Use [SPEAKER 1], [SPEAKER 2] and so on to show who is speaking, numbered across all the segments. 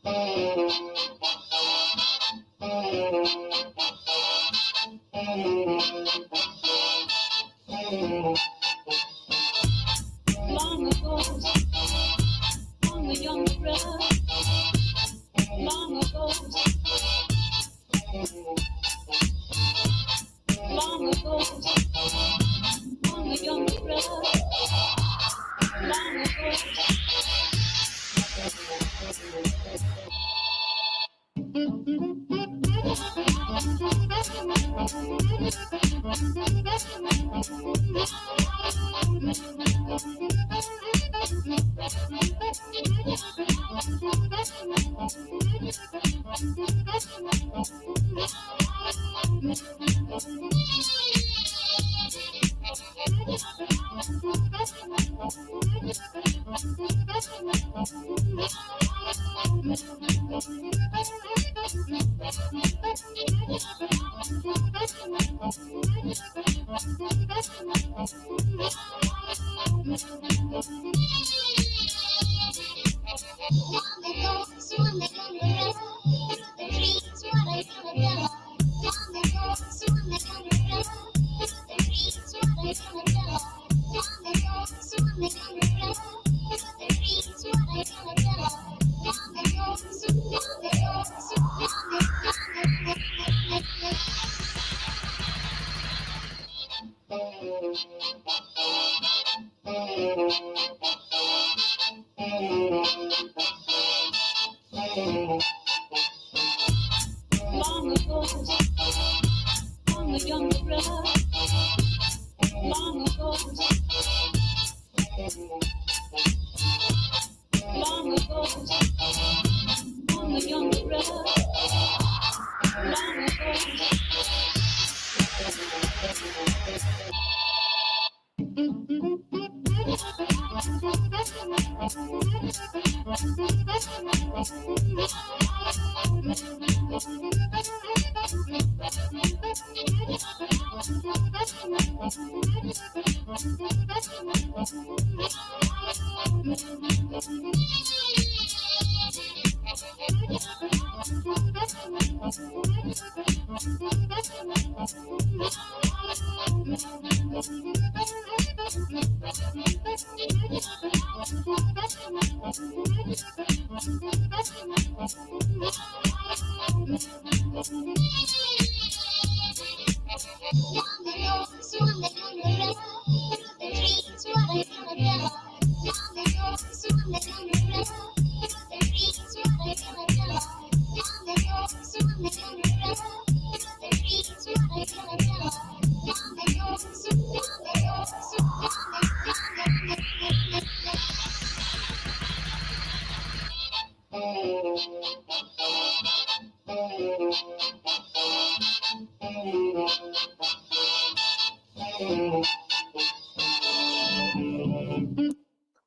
[SPEAKER 1] Long ago, on the young river. Long ago, long ago, on the young river. Long ago.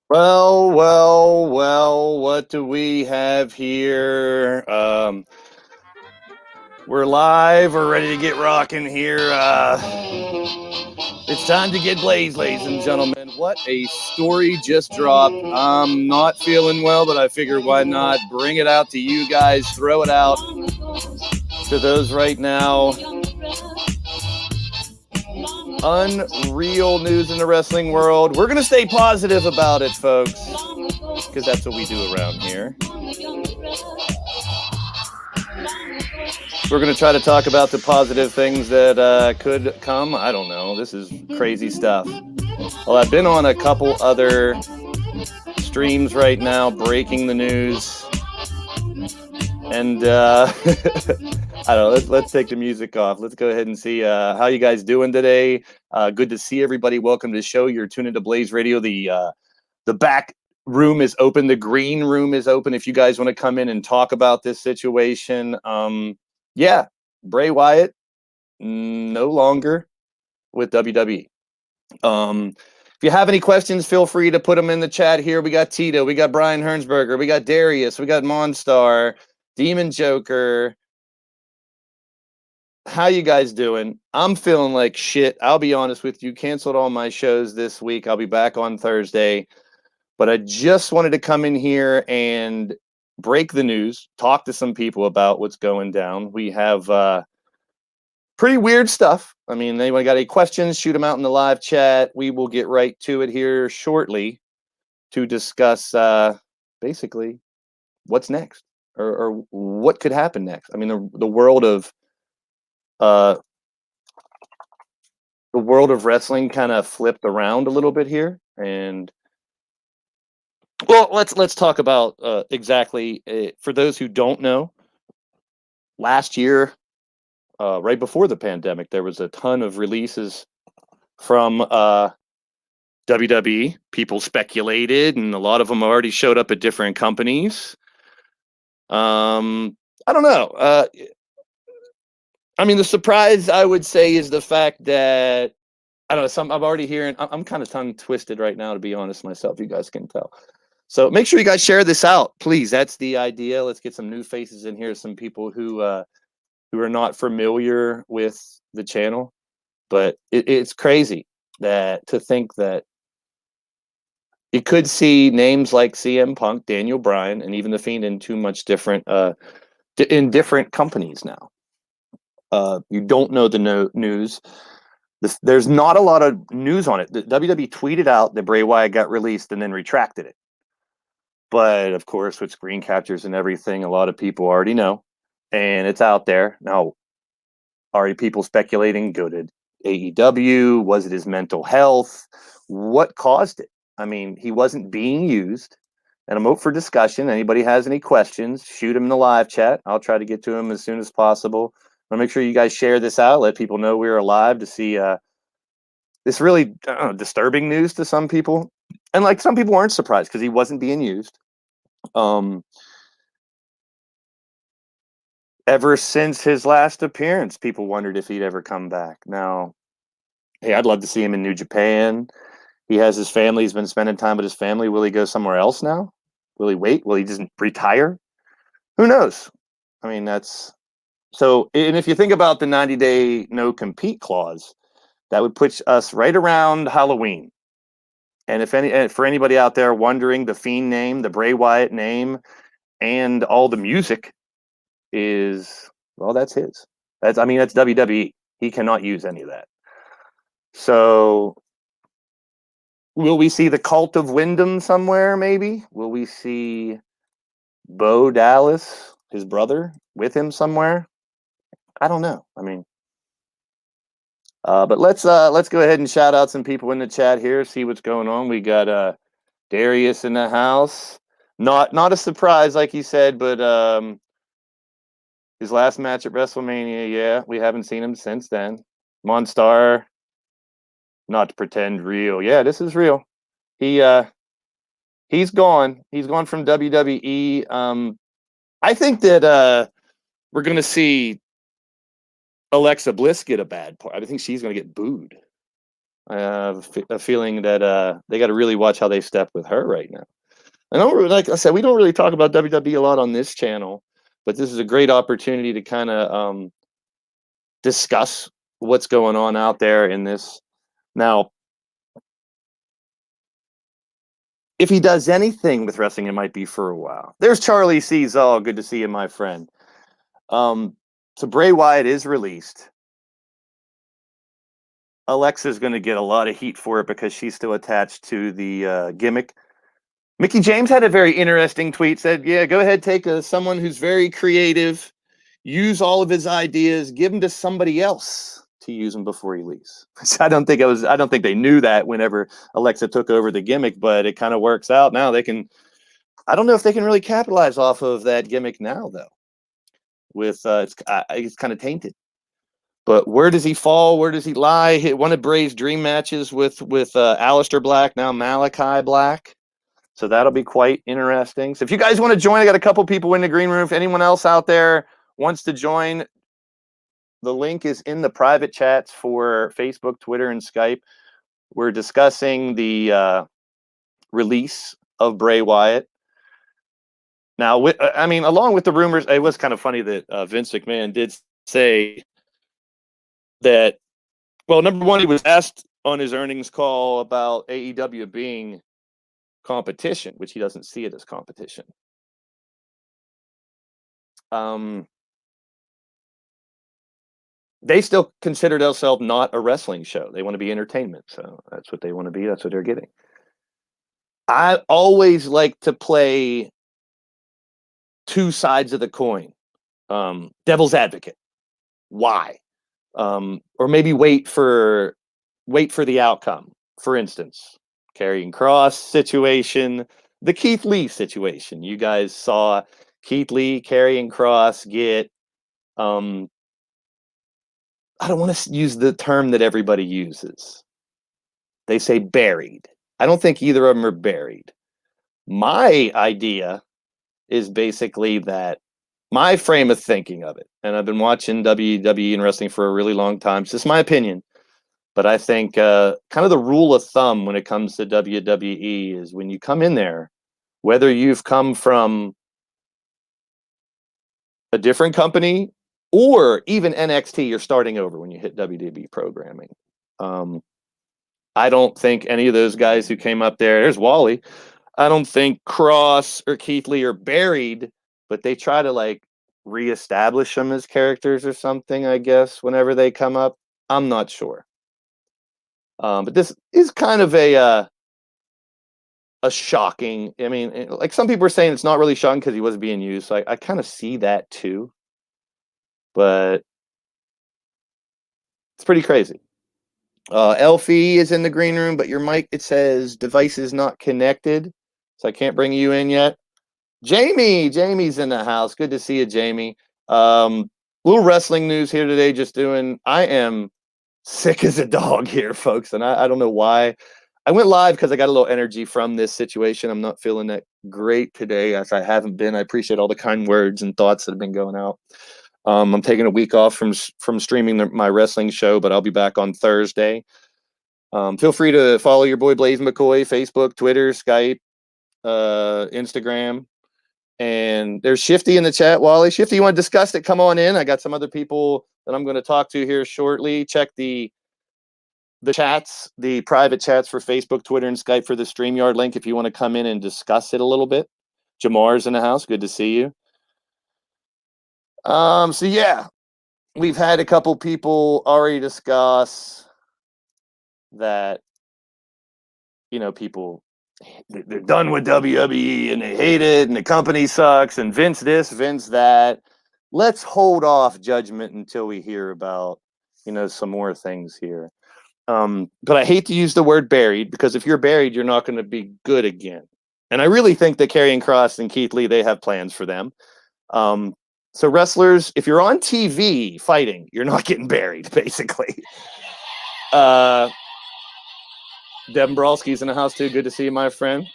[SPEAKER 2] Well, what do we have here? We're live. We're ready to get rocking here. It's time to get blazed, ladies and gentlemen. What a story just dropped. I'm not feeling well, but I figure why not bring it out to you guys, throw it out to those right now. Unreal news in the wrestling world. We're going to stay positive about it, folks, because that's what we do around here. We're going to try to talk about the positive things that could come. I don't know. This is crazy stuff. Well, I've been on a couple other streams right now, breaking the news. And I don't know. Let's take the music off. Let's go ahead and see how you guys doing today. Good to see everybody. Welcome to the show. You're tuned into Blaised Radio. The back room is open. The green room is open. If you guys want to come in and talk about this situation, yeah, Bray Wyatt no longer with WWE. If you have any questions, feel free to put them in the chat here. We got Tito, we got Brian Hernsberger, we got Darius, we got Monstar, Demon Joker. How you guys doing? I'm feeling like shit. I'll be honest with you. Canceled all my shows this week. I'll be back on Thursday. But I just wanted to come in here and break the news, talk to some people about what's going down. We have pretty weird stuff. I mean, anyone got any questions, shoot them out in the live chat. We will get right to it here shortly to discuss basically what's next or what could happen next. I mean, the world of wrestling kind of flipped around a little bit here, and well, let's talk about exactly for those who don't know. Last year, right before the pandemic, there was a ton of releases from WWE. People speculated, and a lot of them already showed up at different companies. I don't know. I mean, the surprise I would say is the fact that I don't know. I'm already hearing. I'm kind of tongue twisted right now, to be honest myself. You guys can tell. So make sure you guys share this out, please. That's the idea. Let's get some new faces in here. Some people who are not familiar with the channel, but it's crazy to think that you could see names like CM Punk, Daniel Bryan, and even the Fiend in in different companies now. You don't know the news. There's not a lot of news on it. The WWE tweeted out that Bray Wyatt got released and then retracted it. But of course, with screen captures and everything, a lot of people already know, and it's out there now. Already people speculating, go to AEW. Was it his mental health? What caused it? I mean, he wasn't being used. And I'm open for discussion. Anybody has any questions, shoot them in the live chat. I'll try to get to them as soon as possible. I'll make sure you guys share this out. Let people know we're alive to see this really disturbing news to some people. And like some people weren't surprised because he wasn't being used. Ever since his last appearance, people wondered if he'd ever come back. Now, hey, I'd love to see him in New Japan. He has his family. He's been spending time with his family. Will he go somewhere else now? Will he wait? Will he just retire? Who knows? I mean, that's so. And if you think about the 90-day no compete clause, that would put us right around Halloween. And for anybody out there wondering, the Fiend name, the Bray Wyatt name, and all the music is, well, that's his. That's WWE. He cannot use any of that. So will we see the Cult of Wyndham somewhere, maybe? Will we see Bo Dallas, his brother, with him somewhere? I don't know. I mean, but let's go ahead and shout out some people in the chat here, see what's going on. We got Darius in the house. Not a surprise, like he said, but his last match at WrestleMania, yeah, we haven't seen him since then. Monstar, not to pretend real. Yeah, this is real. He's gone. He's gone from WWE. I think that we're going to see Alexa Bliss get a bad part. I think she's going to get booed. I have a feeling that they got to really watch how they step with her right now. I know, like I said, we don't really talk about WWE a lot on this channel, but this is a great opportunity to kind of discuss what's going on out there in this. Now, if he does anything with wrestling, it might be for a while. There's Charlie C's. Oh, good to see you, my friend. So Bray Wyatt is released. Alexa's going to get a lot of heat for it because she's still attached to the gimmick. Mickey James had a very interesting tweet. Said, yeah, go ahead, take someone who's very creative, use all of his ideas, give them to somebody else to use them before he leaves. I don't think they knew that whenever Alexa took over the gimmick, but it kind of works out now. I don't know if they can really capitalize off of that gimmick now, though. With it's kind of tainted. But where does he fall? Where does he lie? One of Bray's dream matches with Aleister Black, now Malachi Black. So that'll be quite interesting. So if you guys want to join, I got a couple people in the green room. If anyone else out there wants to join, the link is in the private chats for Facebook, Twitter, and Skype. We're discussing the release of Bray Wyatt. Now, along with the rumors, it was kind of funny that Vince McMahon did say that, well, number one, he was asked on his earnings call about AEW being competition, which he doesn't see it as competition. They still consider themselves not a wrestling show. They want to be entertainment. So that's what they want to be. That's what they're getting. I always like to play two sides of the coin. Devil's advocate. Why? Or maybe wait for the outcome. For instance, Karrion Kross situation, the Keith Lee situation. You guys saw Keith Lee, Karrion Kross get I don't want to use the term that everybody uses. They say buried. I don't think either of them are buried. My idea is basically that my frame of thinking of it, and I've been watching WWE and wrestling for a really long time. It's just my opinion, but I think kind of the rule of thumb when it comes to WWE is when you come in there, whether you've come from a different company or even NXT, you're starting over when you hit WWE programming. I don't think any of those guys who came up there's Wally. I don't think Cross or Keith Lee are buried, but they try to like reestablish them as characters or something, I guess, whenever they come up. I'm not sure. But this is kind of a shocking. I mean, like some people are saying it's not really shocking because he wasn't being used. So I kind of see that too. But it's pretty crazy. Elfie is in the green room, but your mic, it says device is not connected. So I can't bring you in yet. Jamie's in the house. Good to see you, Jamie. Little wrestling news here today. I am sick as a dog here, folks. And I don't know why. I went live because I got a little energy from this situation. I'm not feeling that great today, as I haven't been. I appreciate all the kind words and thoughts that have been going out. I'm taking a week off from streaming my wrestling show, but I'll be back on Thursday. Feel free to follow your boy Blaised McCoy, Facebook, Twitter, Skype, Instagram. And there's Shifty in the chat. Wally, Shifty, you want to discuss it? Come on in. I got some other people that I'm going to talk to here shortly. Check the chats, the private chats for Facebook, Twitter, and Skype for the StreamYard link if you want to come in and discuss it a little bit. Jamar's in the house. Good to see you. So yeah, we've had a couple people already discuss that, people, they're done with WWE and they hate it and the company sucks and Vince this, Vince that. Let's hold off judgment until we hear about, some more things here. But I hate to use the word buried because if you're buried, you're not going to be good again. And I really think that Karrion Kross and Keith Lee, they have plans for them. So wrestlers, if you're on TV fighting, you're not getting buried, basically. Devin Brolski's in the house too. Good to see you, my friend.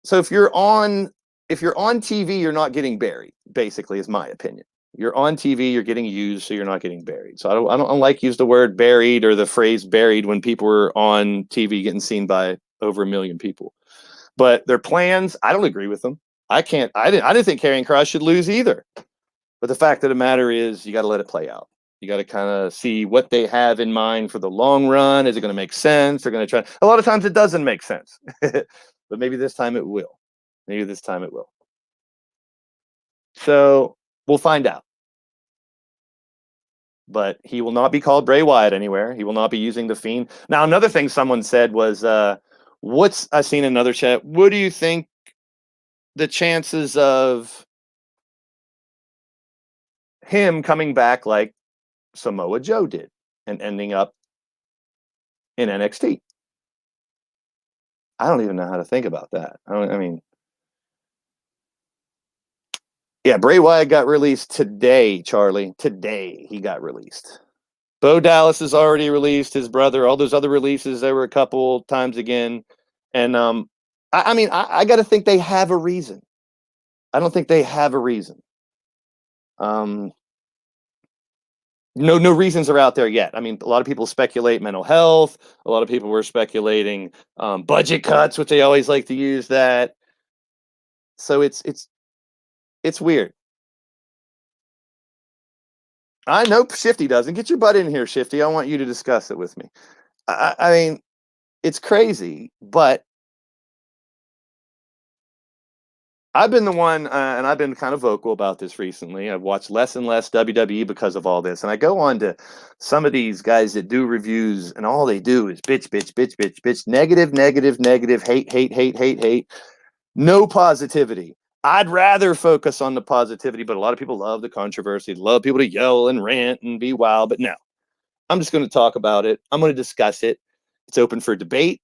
[SPEAKER 2] So if you're on TV, you're not getting buried, basically, is my opinion. You're on TV, you're getting used, so you're not getting buried. So I don't like use the word buried or the phrase buried when people are on TV getting seen by over 1 million people. But their plans, I don't agree with them. I didn't think Karrion Kross should lose either. But the fact of the matter is, you got to let it play out. You got to kind of see what they have in mind for the long run. Is it going to make sense? They're going to try. A lot of times it doesn't make sense, but maybe this time it will. So we'll find out. But he will not be called Bray Wyatt anywhere. He will not be using the Fiend. Now, another thing someone said was, I seen another chat. What do you think the chances of him coming back like Samoa Joe did and ending up in NXT? I don't even know how to think about that. Yeah, Bray Wyatt got released today, Charlie. Today he got released. Bo Dallas is already released, his brother, all those other releases, there were a couple times again. And I got to think they have a reason. I don't think they have a reason. No reasons are out there yet. I mean, a lot of people speculate mental health. A lot of people were speculating budget cuts, which they always like to use that. So it's weird. I know Shifty doesn't. Get your butt in here, Shifty. I want you to discuss it with me. I mean, it's crazy, but I've been the one, and I've been kind of vocal about this recently. I've watched less and less WWE because of all this, and I go on to some of these guys that do reviews, and all they do is bitch, bitch, bitch, bitch, bitch, negative, negative, negative, hate, hate, hate, hate, hate. No positivity. I'd rather focus on the positivity, but a lot of people love the controversy, love people to yell and rant and be wild. But no, I'm just going to talk about it. I'm going to discuss it. It's open for debate.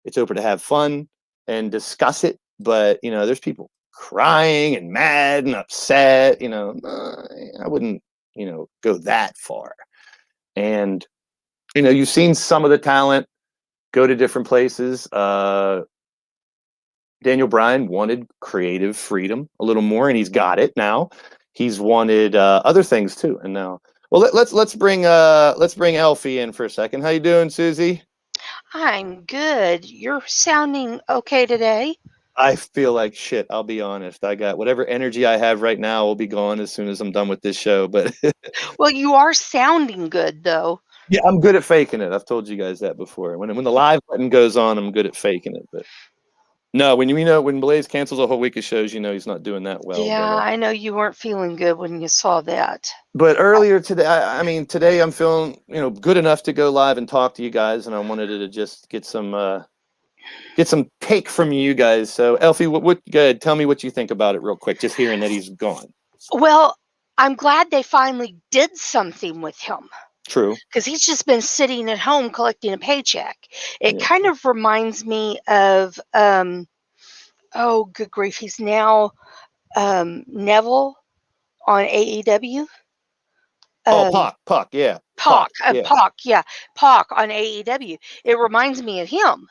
[SPEAKER 2] It's open to have fun and discuss it. But, there's people crying and mad and upset. I wouldn't, go that far. And, you've seen some of the talent go to different places. Daniel Bryan wanted creative freedom a little more, and he's got it now. He's wanted other things too, and now, well, let's bring Elfie in for a second. How you doing, Susie?
[SPEAKER 3] I'm good. You're sounding okay today.
[SPEAKER 2] I feel like shit. I'll be honest. I got whatever energy I have right now will be gone as soon as I'm done with this show. But
[SPEAKER 3] Well, you are sounding good, though.
[SPEAKER 2] yeah, I'm good at faking it. I've told you guys that before. When the live button goes on, I'm good at faking it. But no, when Blaze cancels a whole week of shows, he's not doing that well.
[SPEAKER 3] Yeah, I know you weren't feeling good when you saw that.
[SPEAKER 2] But earlier today, I mean, today I'm feeling, good enough to go live and talk to you guys, and I wanted to just get some take from you guys. So, Elfie, what go ahead, tell me what you think about it real quick, just hearing that he's gone.
[SPEAKER 3] Well, I'm glad they finally did something with him.
[SPEAKER 2] True.
[SPEAKER 3] Because he's just been sitting at home collecting a paycheck. It
[SPEAKER 2] Yeah.
[SPEAKER 3] kind of reminds me of, oh, good grief, he's now Neville on AEW.
[SPEAKER 2] Puck, yeah.
[SPEAKER 3] Pac
[SPEAKER 2] yeah.
[SPEAKER 3] on AEW. It reminds me of him,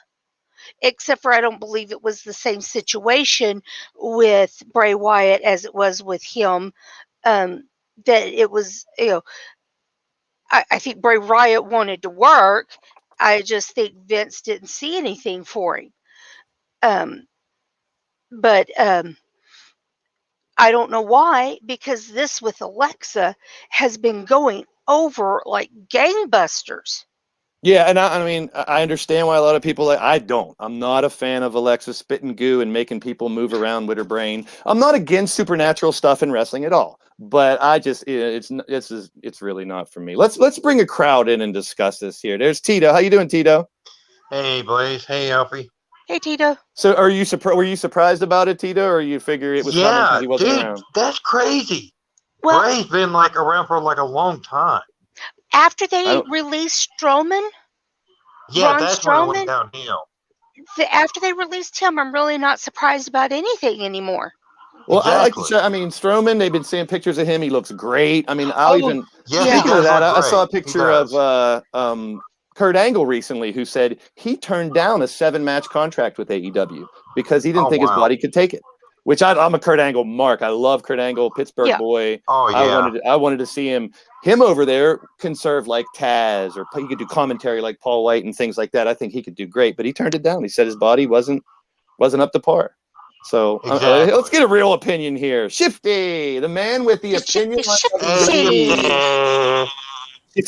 [SPEAKER 3] except for I don't believe it was the same situation with Bray Wyatt as it was with him. That it was, I think Bray Wyatt wanted to work. I just think Vince didn't see anything for him. But I don't know why, because this with Alexa has been going over like gangbusters.
[SPEAKER 2] Yeah, and I mean, I understand why a lot of people I'm not a fan of Alexa spitting goo and making people move around with her brain. I'm not against supernatural stuff in wrestling at all, but I just it's really not for me. Let's bring a crowd in and discuss this here. There's Tito. How you doing, Tito?
[SPEAKER 4] Hey, Blaze. Hey, Alfie.
[SPEAKER 3] Hey, Tito.
[SPEAKER 2] So, were you surprised about it, Tito, or you figure it was coming because he wasn't around?
[SPEAKER 4] That's crazy.
[SPEAKER 3] Well,
[SPEAKER 4] Bray's been around for a long time.
[SPEAKER 3] After they released Strowman,
[SPEAKER 4] yeah, that's when it went downhill.
[SPEAKER 3] After they released him, I'm really not surprised about anything anymore.
[SPEAKER 2] Well,
[SPEAKER 4] exactly.
[SPEAKER 2] I like to say, I mean, Strowman, they've been seeing pictures of him. He looks great. I mean, speaking of that, I saw a picture of Kurt Angle recently who said he turned down a 7-match contract with AEW because he didn't think his body could take it. Which I'm a Kurt Angle mark. I love Kurt Angle, Pittsburgh boy.
[SPEAKER 4] Oh yeah.
[SPEAKER 2] I wanted to see him over there can serve like Taz, or he could do commentary like Paul White and things like that. I think he could do great, but he turned it down. He said his body wasn't up to par. So let's get a real opinion here. Shifty, the man with the opinion. Shifty,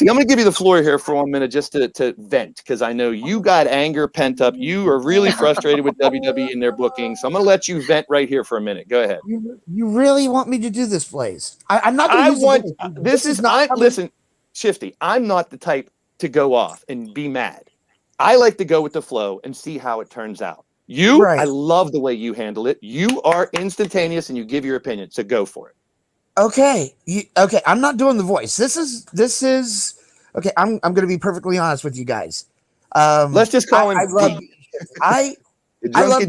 [SPEAKER 2] I'm going to give you the floor here for 1 minute just to vent, because I know you got anger pent up. You are really frustrated with WWE and their booking. So I'm going to let you vent right here for a minute. Go ahead.
[SPEAKER 5] You really want me to do this, Blaze? I'm not going to use
[SPEAKER 2] this is not. Listen, Shifty, I'm not the type to go off and be mad. I like to go with the flow and see how it turns out. I love the way you handle it. You are instantaneous and you give your opinion. So go for it.
[SPEAKER 5] Okay. Okay. I'm not doing the voice. This is okay. I'm going to be perfectly honest with you guys.
[SPEAKER 2] Let's just call him.
[SPEAKER 5] I love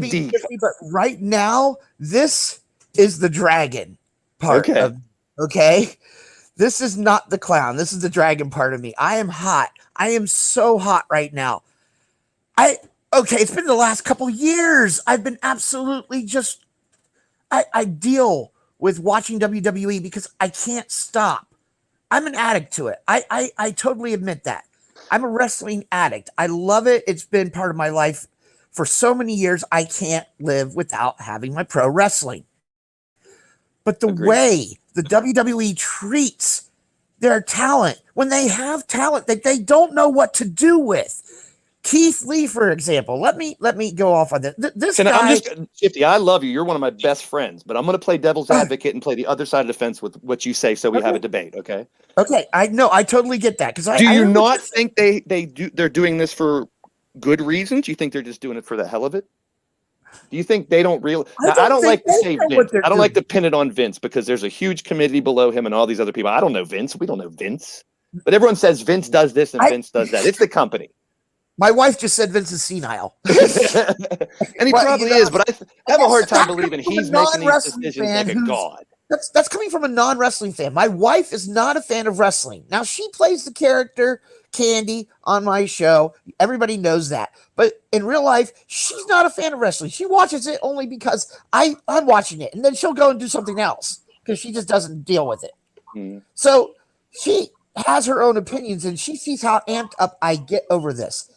[SPEAKER 5] being 50, but right now this is the dragon part. Okay. This is not the clown. This is the dragon part of me. I am hot. I am so hot right now. Okay. It's been the last couple years. I've been absolutely just. I deal with watching WWE because I can't stop. I'm an addict to it. I totally admit that. I'm a wrestling addict. I love it. It's been part of my life for so many years. I can't live without having my pro wrestling. But the way the WWE treats their talent, when they have talent that they don't know what to do with, Keith Lee, for example. Let me go off on this. This
[SPEAKER 2] And
[SPEAKER 5] guy.
[SPEAKER 2] I'm just, Shifty, I love you. You're one of my best friends, but I'm going to play devil's advocate and play the other side of the fence with what you say, so we have a debate. Okay.
[SPEAKER 5] Okay, I know. I totally get that because
[SPEAKER 2] Do you not think they're doing this for good reasons? You think they're just doing it for the hell of it? Do you think they don't really? I don't like to say Vince. I don't like to pin it on Vince because there's a huge committee below him and all these other people. I don't know Vince. We don't know Vince. But everyone says Vince does this and Vince does that. It's the company.
[SPEAKER 5] My wife just said Vince is senile.
[SPEAKER 2] And he probably is, but I have a hard time believing he's making these decisions like a god.
[SPEAKER 5] That's coming from a non-wrestling fan. My wife is not a fan of wrestling. Now, she plays the character Candy on my show. Everybody knows that. But in real life, she's not a fan of wrestling. She watches it only because I'm watching it. And then she'll go and do something else because she just doesn't deal with it.
[SPEAKER 2] Mm.
[SPEAKER 5] So she has her own opinions, and she sees how amped up I get over this.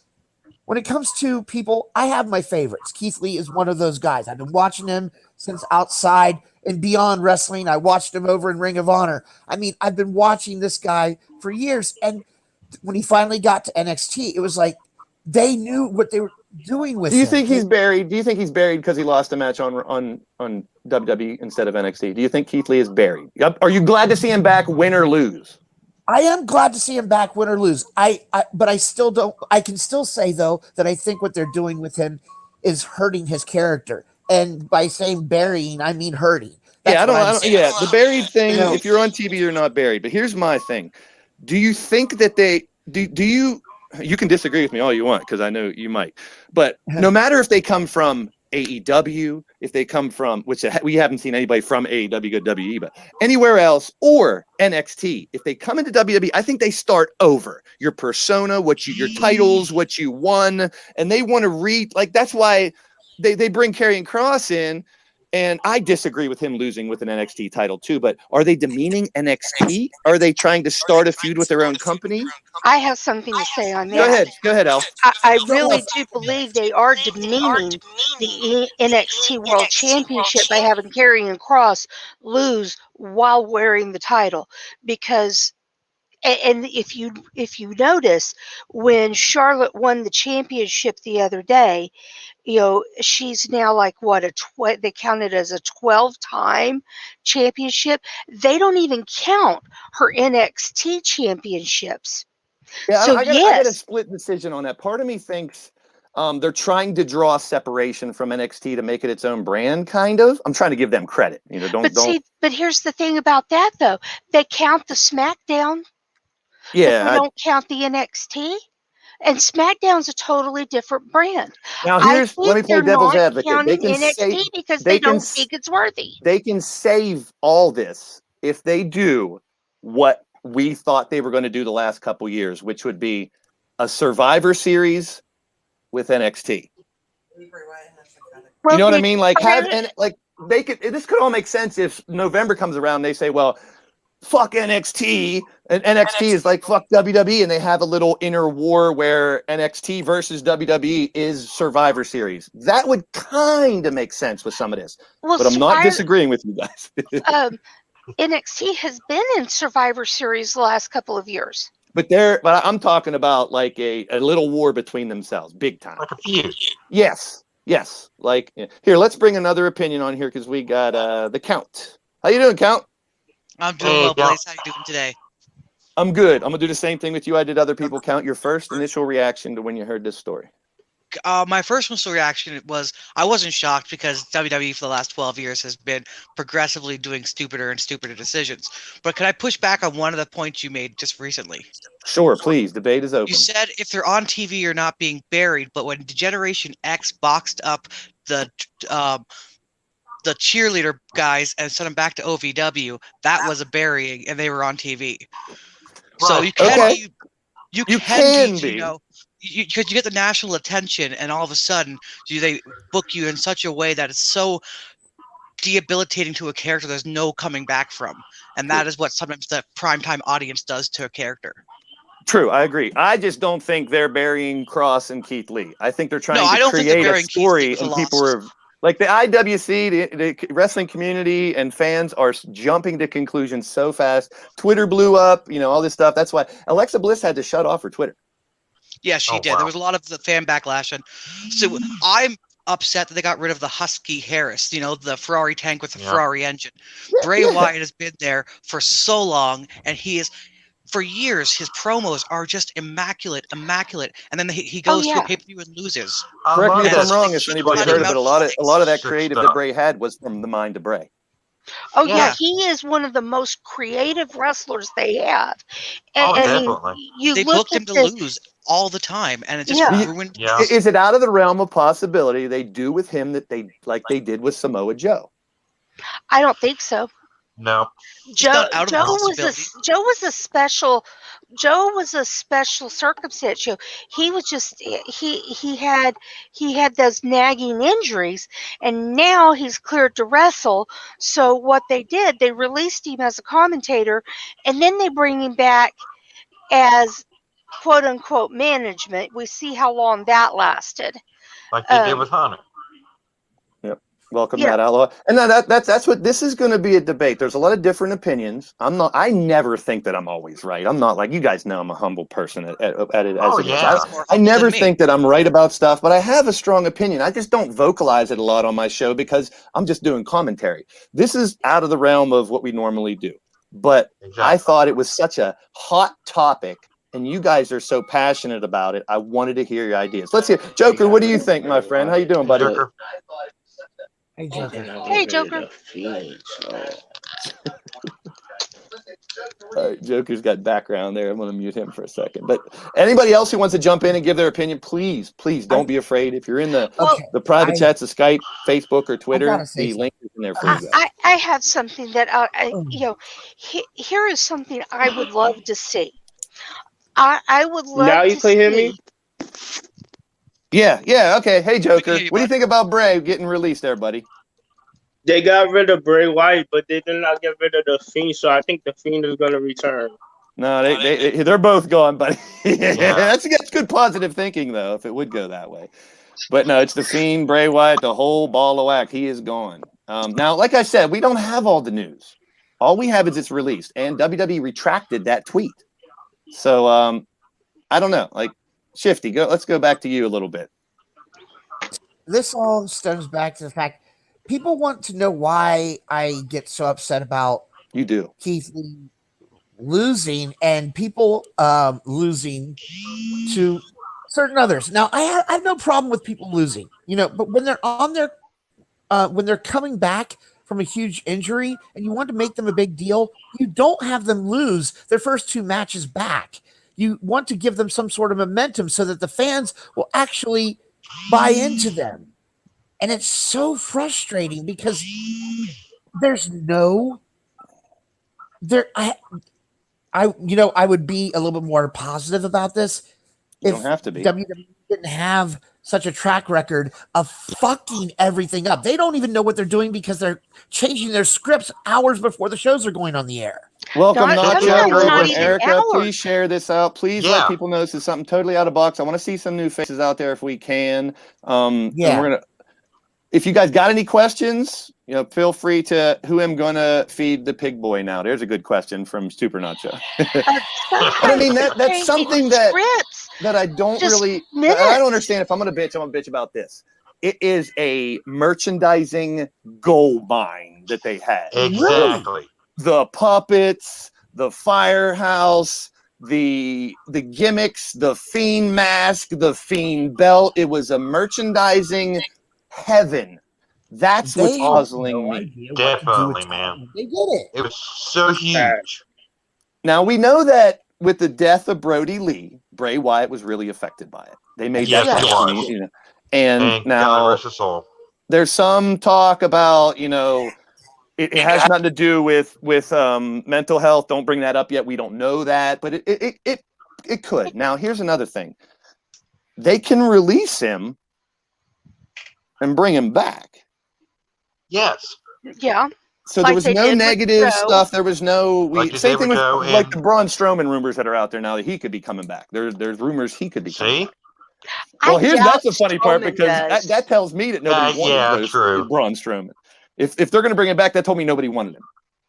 [SPEAKER 5] When it comes to people, I have my favorites. Keith Lee is one of those guys. I've been watching him since outside and beyond wrestling. I watched him over in Ring of Honor. I mean, I've been watching this guy for years. And when he finally got to NXT, it was like they knew what they were doing with him.
[SPEAKER 2] Do you think he's buried? Do you think he's buried because he lost a match on WWE instead of NXT? Do you think Keith Lee is buried? Are you glad to see him back, win or lose?
[SPEAKER 5] I am glad to see him back, win or lose. But I still don't. I can still say though that I think what they're doing with him is hurting his character. And by saying burying, I mean hurting. That's
[SPEAKER 2] I don't. The buried thing. If you're on TV, you're not buried. But here's my thing: do you think that they do? Do you? You can disagree with me all you want because I know you might. But no matter if they come from AEW, if they come from, which we haven't seen anybody from AEW go to WWE, but anywhere else, or NXT, if they come into WWE, I think they start over. Your persona, your titles, what you won, and they want to that's why they bring Karrion Kross in, and I disagree with him losing with an NXT title too, but are they demeaning NXT? Are they trying to start a feud with their own company?
[SPEAKER 3] I have something to say on that.
[SPEAKER 2] Go ahead, Al.
[SPEAKER 3] I really do believe they are demeaning the NXT World Championship by having Karrion Kross lose while wearing the title, because and if you notice, when Charlotte won the championship the other day, she's now like they count it as a 12-time championship. They don't even count her NXT championships.
[SPEAKER 2] Yeah,
[SPEAKER 3] so
[SPEAKER 2] I got a split decision on that. Part of me thinks they're trying to draw separation from NXT to make it its own brand, kind of. I'm trying to give them credit. But
[SPEAKER 3] here's the thing about that, though. They count the SmackDown.
[SPEAKER 2] Yeah.
[SPEAKER 3] But they don't count the NXT. And SmackDown's a totally different brand.
[SPEAKER 2] Now let me play devil's advocate.
[SPEAKER 3] They can NXT because they don't think it's worthy.
[SPEAKER 2] They can save all this if they do what we thought they were going to do the last couple years, which would be a Survivor Series with NXT. You know what I mean? This could all make sense if November comes around. They say, well, fuck NXT, and NXT is like fuck WWE, and they have a little inner war where NXT versus WWE is Survivor Series. That would kind of make sense with some of this, but I'm not disagreeing with you guys.
[SPEAKER 3] NXT has been in Survivor Series the last couple of years.
[SPEAKER 2] But I'm talking about like a little war between themselves, big time.
[SPEAKER 4] Like a feud.
[SPEAKER 2] Yes. Like here, let's bring another opinion on here because we got the Count. How you doing, Count?
[SPEAKER 6] I'm doing well, Blaised. How you doing today?
[SPEAKER 2] I'm good. I'm gonna do the same thing with you I did other people. Count your first initial reaction to when you heard this story.
[SPEAKER 6] My first initial reaction was I wasn't shocked because WWE for the last 12 years has been progressively doing stupider and stupider decisions. But can I push back on one of the points you made just recently?
[SPEAKER 2] Sure, please. Debate is open.
[SPEAKER 6] You said if they're on TV, you're not being buried. But when Generation X boxed up the cheerleader guys and sent them back to OVW, that was a burying, and they were on TV. Right. So you can be, because you get the national attention, and all of a sudden they book you in such a way that it's so debilitating to a character there's no coming back from, and that is what sometimes the primetime audience does to a character. True,
[SPEAKER 2] I agree. I just don't think they're burying Kross and Keith Lee. I think they're trying to create a story, and people are like the IWC, the wrestling community and fans are jumping to conclusions so fast. Twitter blew up, all this stuff. That's why Alexa Bliss had to shut off her Twitter.
[SPEAKER 6] Yeah, she did.
[SPEAKER 4] Wow.
[SPEAKER 6] There was a lot of the fan backlash, and so I'm upset that they got rid of the Husky Harris, the Ferrari tank with the Ferrari engine. Bray Wyatt has been there for so long, and he is, for years, his promos are just immaculate, and then he goes to a pay-per-view and loses.
[SPEAKER 2] Correct me if I'm wrong. If anybody heard of it, a lot of that creative that Bray had was from the mind of Bray.
[SPEAKER 3] Oh yeah, he is one of the most creative wrestlers they have. And,
[SPEAKER 4] definitely.
[SPEAKER 6] They booked him to lose all the time, and it just ruined.
[SPEAKER 4] Yeah.
[SPEAKER 2] Is it out of the realm of possibility they do with him that they did with Samoa Joe?
[SPEAKER 3] I don't think so.
[SPEAKER 4] No.
[SPEAKER 3] Joe was a special circumstance. He was just he had those nagging injuries, and now he's cleared to wrestle. So what they did, they released him as a commentator, and then they bring him back as quote unquote management. We see how long that lasted.
[SPEAKER 4] Like they did with Hunter.
[SPEAKER 2] Welcome that outlaw. And that's what this is going to be, a debate. There's a lot of different opinions. I never think that I'm always right. I'm not, like, you guys know I'm a humble person at it as it is. I never think that I'm right about stuff, but I have a strong opinion. I just don't vocalize it a lot on my show because I'm just doing commentary. This is out of the realm of what we normally do. But I thought it was such a hot topic, and you guys are so passionate about it. I wanted to hear your ideas. Let's hear. Joker, what do you think, my friend? How you doing, buddy?
[SPEAKER 4] Joker.
[SPEAKER 5] Hey, Joker.
[SPEAKER 3] Hey, Joker.
[SPEAKER 2] All right, Joker's got background there. I'm going to mute him for a second. But anybody else who wants to jump in and give their opinion, please don't be afraid. If you're in the private chats of Skype, Facebook, or Twitter, the link is in there for you guys.
[SPEAKER 3] I have something that here is something I would love to see. I would love.
[SPEAKER 7] Now you can hear me.
[SPEAKER 2] Yeah, okay. Hey, Joker, what do you think about Bray getting released there, buddy?
[SPEAKER 7] They got rid of Bray Wyatt, but they did not get rid of the Fiend, so I think the Fiend is going to return.
[SPEAKER 2] No, they're both gone, buddy. That's good positive thinking, though, if it would go that way. But no, it's the Fiend, Bray Wyatt, the whole ball of wax. He is gone. Now, like I said, we don't have all the news. All we have is it's released, and WWE retracted that tweet. So I don't know. Like, Shifty, let's go back to you a little bit.
[SPEAKER 5] This all stems back to the fact people want to know why I get so upset about Keith Lee losing and people losing to certain others. Now, I have no problem with people losing, but when they're on their when they're coming back from a huge injury and you want to make them a big deal, you don't have them lose their first two matches back. You want to give them some sort of momentum so that the fans will actually buy into them. And it's so frustrating because there's I would be a little bit more positive about this if WWE didn't have such a track record of fucking everything up. They don't even know what they're doing because they're changing their scripts hours before the shows are going on the air.
[SPEAKER 2] Welcome, Nacho and Erica. Please share this out. Please let people know this is something totally out of box. I want to see some new faces out there if we can. If you guys got any questions, feel free to. Who am gonna feed the pig boy now? There's a good question from Super Nacho. I mean that's something that I don't really. I don't understand. If I'm gonna bitch, I'm gonna bitch about this. It is a merchandising gold mine that they had.
[SPEAKER 4] Exactly.
[SPEAKER 2] The puppets, the firehouse, the gimmicks, the Fiend mask, the Fiend belt. It was a merchandising heaven. That's what's puzzling me.
[SPEAKER 4] Definitely, man.
[SPEAKER 5] They did it.
[SPEAKER 4] It was so huge.
[SPEAKER 2] Now, we know that with the death of Brody Lee, Bray Wyatt was really affected by it. They made that. And now there's some talk about, it has nothing to do with mental health. Don't bring that up yet. We don't know that, but it could. Now, here's another thing. They can release him and bring him back.
[SPEAKER 4] Yes.
[SPEAKER 3] Yeah.
[SPEAKER 2] So there was no negative stuff. There was no same thing with like the Braun Strowman rumors that are out there now that he could be coming back. There's rumors he could be coming back. Well, that's the funny part because that tells me that nobody wanted Braun Strowman. If they're going to bring him back, that told me nobody wanted him.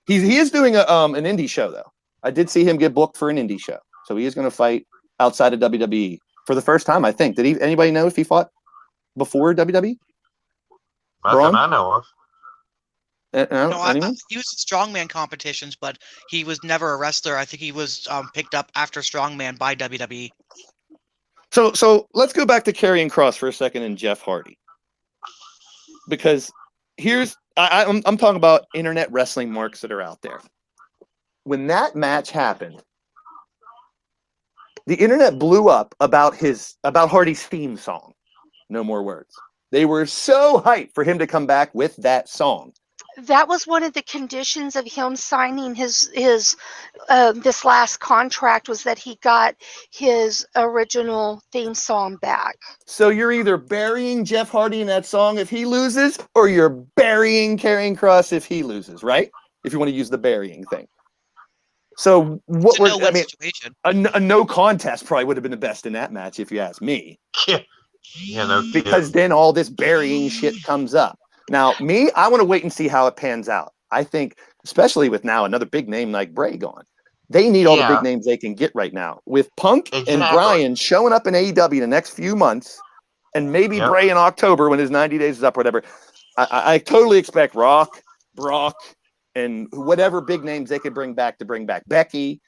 [SPEAKER 2] He is doing an indie show though. I did see him get booked for an indie show, so he is going to fight outside of WWE. for the first time, I think. Did anybody know if he fought before WWE?
[SPEAKER 4] Nothing I know of.
[SPEAKER 6] He was in strongman competitions, but he was never a wrestler. I think he was picked up after strongman by WWE.
[SPEAKER 2] So let's go back to Karrion Kross for a second and Jeff Hardy, because I'm talking about internet wrestling marks that are out there. When that match happened, the internet blew up about Hardy's theme song. No more words. They were so hyped for him to come back with that song.
[SPEAKER 3] That was one of the conditions of him signing his this last contract, was that he got his original theme song back.
[SPEAKER 2] So you're either burying Jeff Hardy in that song if he loses, or you're burying Karrion Kross if he loses, right? If you want to use the burying thing. So a no contest probably would have been the best in that match if you ask me. Because then all this burying shit comes up. Now, I want to wait and see how it pans out. I think, especially with now another big name like Bray gone, they need all the big names they can get right now. With Punk and Bryan showing up in AEW the next few months, and maybe Bray in October when his 90 days is up, whatever, I totally expect Rock, Brock, and whatever big names they could bring back Becky.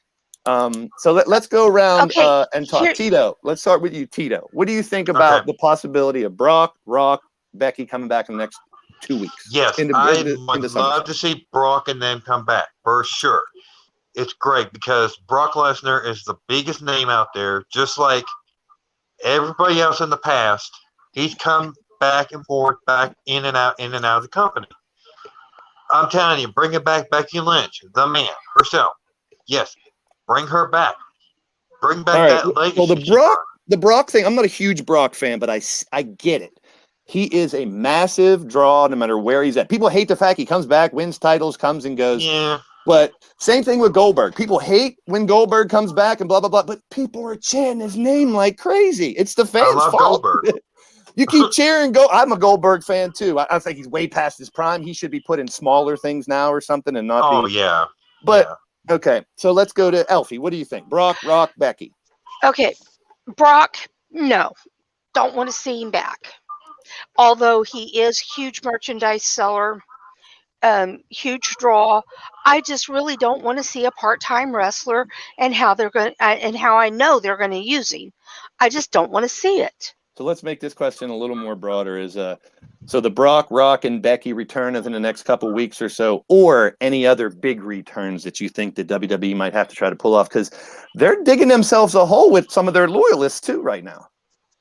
[SPEAKER 2] So let's go around and talk. Tito, let's start with you, Tito. What do you think about the possibility of Brock, Rock, Becky coming back in the next 2 weeks?
[SPEAKER 4] Yes, I would love to see Brock and them come back for sure. It's great because Brock Lesnar is the biggest name out there. Just like everybody else in the past, he's come back and forth, back in and out of the company. I'm telling you, bring it back Becky Lynch, the man herself. Yes, bring her back. Bring back that legacy.
[SPEAKER 2] Well, the Brock thing, I'm not a huge Brock fan, but I get it. He is a massive draw no matter where he's at. People hate the fact he comes back, wins titles, comes and goes.
[SPEAKER 4] Yeah.
[SPEAKER 2] But same thing with Goldberg. People hate when Goldberg comes back and blah, blah, blah. But people are chanting his name like crazy. It's the fans' fault.
[SPEAKER 4] Goldberg.
[SPEAKER 2] You keep cheering. I'm a Goldberg fan, too. I think he's way past his prime. He should be put in smaller things now or something and not But, okay, so let's go to Elfie. What do you think? Brock, Rock, Becky.
[SPEAKER 3] Okay, Brock, no. Don't want to see him back. Although he is huge merchandise seller, huge draw, I just really don't want to see a part-time wrestler and how I know they're going to use him. I just don't want to see it.
[SPEAKER 2] So let's make this question a little more broader. So the Brock, Rock, and Becky return within the next couple weeks or so, or any other big returns that you think that WWE might have to try to pull off, because they're digging themselves a hole with some of their loyalists too right now.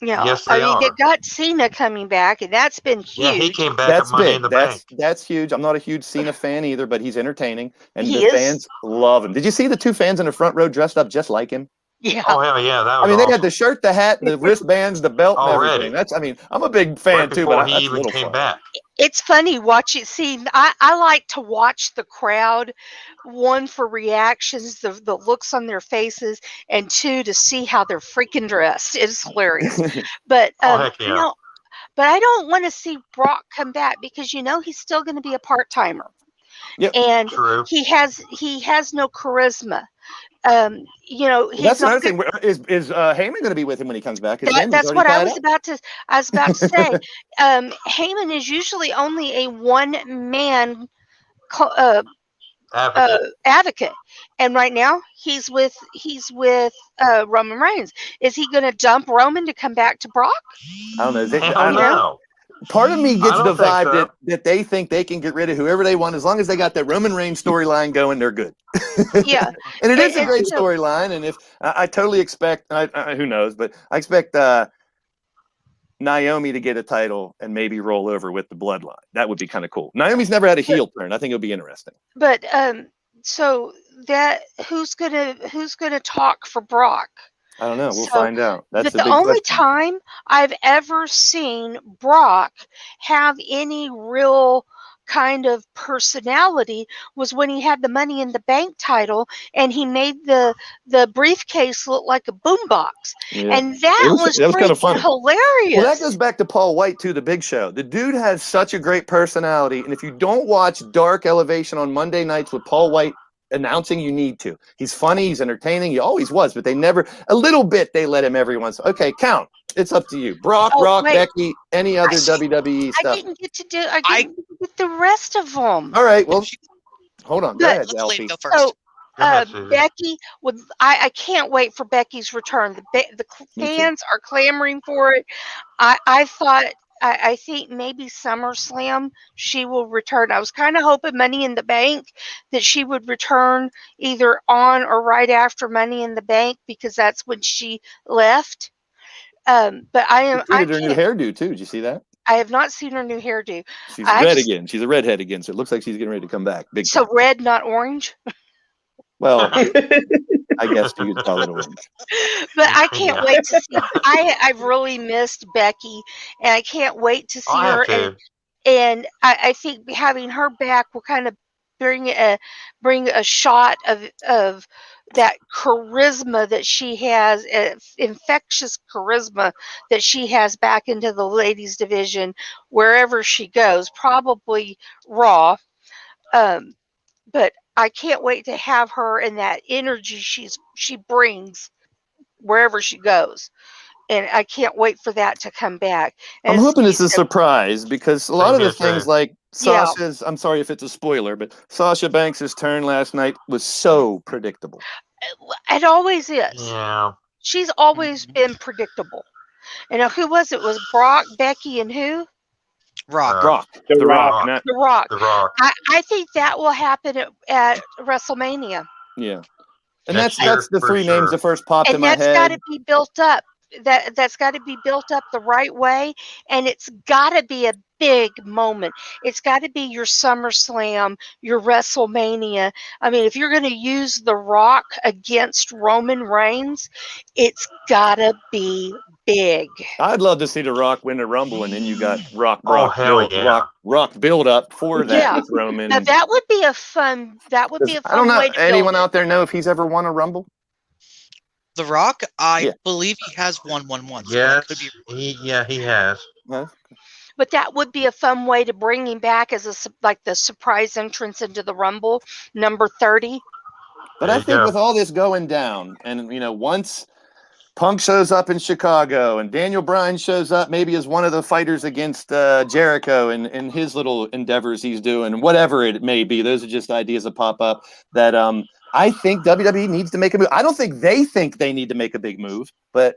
[SPEAKER 3] Yeah, yes, they got Cena coming back, and that's been huge.
[SPEAKER 4] Yeah, he came back.
[SPEAKER 2] That's
[SPEAKER 4] Money in the Bank.
[SPEAKER 2] That's huge. I'm not a huge Cena fan either, but he's entertaining, and the fans love him. Did you see the two fans in the front row dressed up just like him?
[SPEAKER 3] Yeah.
[SPEAKER 4] Oh hell yeah, that was.
[SPEAKER 2] They had the shirt, the hat, the wristbands, the belt, and everything. I'm a big fan too, but
[SPEAKER 4] he even came back.
[SPEAKER 3] It's funny watching. See, I like to watch the crowd. One, for reactions, the looks on their faces, and two, to see how they're freaking dressed. It's hilarious. But but I don't want to see Brock come back because he's still going to be a part-timer.
[SPEAKER 2] Yep.
[SPEAKER 3] And he has no charisma.
[SPEAKER 2] That's another thing. Is Heyman going to be with him when he comes back?
[SPEAKER 3] That's what I was about to say. Heyman is usually only a one-man advocate, and right now he's with Roman Reigns. Is he going to dump Roman to come back to Brock?
[SPEAKER 2] I don't know. I don't know. Part of me gets the vibe that they think they can get rid of whoever they want as long as they got that Roman Reigns storyline going. They're good.
[SPEAKER 3] Yeah,
[SPEAKER 2] and it is a great storyline. And if I totally expect, who knows, but I expect Naomi to get a title and maybe roll over with the Bloodline. That would be kind of cool. Naomi's never had a heel turn. I think it'll be interesting.
[SPEAKER 3] But so that who's gonna talk for Brock?
[SPEAKER 2] I don't know. We'll find out. That's
[SPEAKER 3] the only time I've ever seen Brock have any real kind of personality was when he had the Money in the Bank title and he made the briefcase look like a boombox. Yeah. And that was kind of fun. Hilarious.
[SPEAKER 2] Well, that goes back to Paul White too, the Big Show. The dude has such a great personality, and if you don't watch Dark Elevation on Monday nights with Paul White announcing, you need to. He's funny, he's entertaining, he always was, but they never, a little bit, they let him every once. Okay, count. It's up to you. Brock, Becky, any other WWE stuff.
[SPEAKER 3] I didn't get to do. I didn't get the rest of them.
[SPEAKER 2] All right, well, hold on. Go ahead,
[SPEAKER 6] let the lady
[SPEAKER 2] Elfie.
[SPEAKER 6] go first.
[SPEAKER 3] So, Becky would. I can't wait for Becky's return. The fans are clamoring for it. I think maybe SummerSlam she will return. I was kind of hoping Money in the Bank that she would return either on or right after Money in the Bank because that's when she left. But I am.
[SPEAKER 2] She tweeted her new hairdo too. Did you see that?
[SPEAKER 3] I have not seen her new hairdo.
[SPEAKER 2] She's red again. She's a redhead again, so it looks like she's getting ready to come back. Big
[SPEAKER 3] so
[SPEAKER 2] time.
[SPEAKER 3] Red, not orange.
[SPEAKER 2] Well, I guess you could call it orange.
[SPEAKER 3] But I can't wait to see. I've really missed Becky, and I can't wait to see her. And I think having her back will kind of bring a shot of that charisma that she has, infectious charisma that she has back into the ladies division wherever she goes, probably Raw. But I can't wait to have her and that energy she brings wherever she goes. And I can't wait for that to come back. And
[SPEAKER 2] I'm hoping it's a surprise because a lot of the things like Sasha's, I'm sorry if it's a spoiler, but Sasha Banks' turn last night was so predictable.
[SPEAKER 3] It always is.
[SPEAKER 4] Yeah.
[SPEAKER 3] She's always been predictable. And who was it? It was Brock, Becky, and who?
[SPEAKER 6] Rock.
[SPEAKER 2] The Rock.
[SPEAKER 3] The Rock.
[SPEAKER 4] The Rock.
[SPEAKER 3] I think that will happen at WrestleMania.
[SPEAKER 2] Yeah. And that's the three names that first popped in my head.
[SPEAKER 3] And that's got to be built up. That's got to be built up the right way, and it's got to be a big moment. It's got to be your SummerSlam, your WrestleMania. I mean, if you're going to use The Rock against Roman Reigns, it's got to be big.
[SPEAKER 2] I'd love to see The Rock win a Rumble, and then you got Rock build up for that with Roman.
[SPEAKER 3] Now that would be a fun. That would be a fun.
[SPEAKER 2] I don't know.
[SPEAKER 3] Way to
[SPEAKER 2] anyone out there know if he's ever won a Rumble?
[SPEAKER 6] The Rock, I believe he has won one once.
[SPEAKER 4] Yeah, he has.
[SPEAKER 3] But that would be a fun way to bring him back as the surprise entrance into the Rumble, number 30.
[SPEAKER 2] But I think with all this going down, and once Punk shows up in Chicago and Daniel Bryan shows up maybe as one of the fighters against Jericho and his little endeavors he's doing, whatever it may be, those are just ideas that pop up that I think WWE needs to make a move. I don't think they need to make a big move, but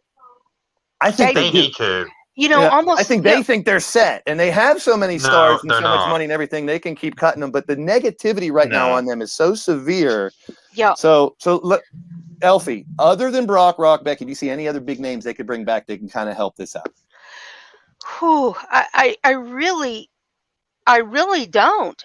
[SPEAKER 2] I think they
[SPEAKER 4] need to.
[SPEAKER 3] Almost.
[SPEAKER 2] I think they think they're set, and they have so many stars and so much money and everything. They can keep cutting them, but the negativity right now on them is so severe.
[SPEAKER 3] Yeah.
[SPEAKER 2] So Elfie, other than Brock, Becky, do you see any other big names they could bring back that can kind of help this out?
[SPEAKER 3] Whew, I really don't.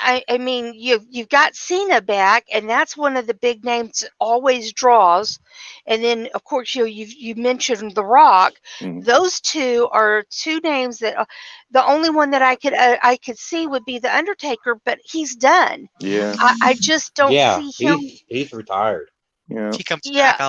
[SPEAKER 3] I mean, you've got Cena back, and that's one of the big names that always draws. And then, of course, you mentioned The Rock. Mm-hmm. Those two are two names that the only one that I could see would be The Undertaker, but he's done.
[SPEAKER 2] Yeah,
[SPEAKER 3] I just don't see him.
[SPEAKER 8] He's retired.
[SPEAKER 2] Yeah,
[SPEAKER 6] he comes back.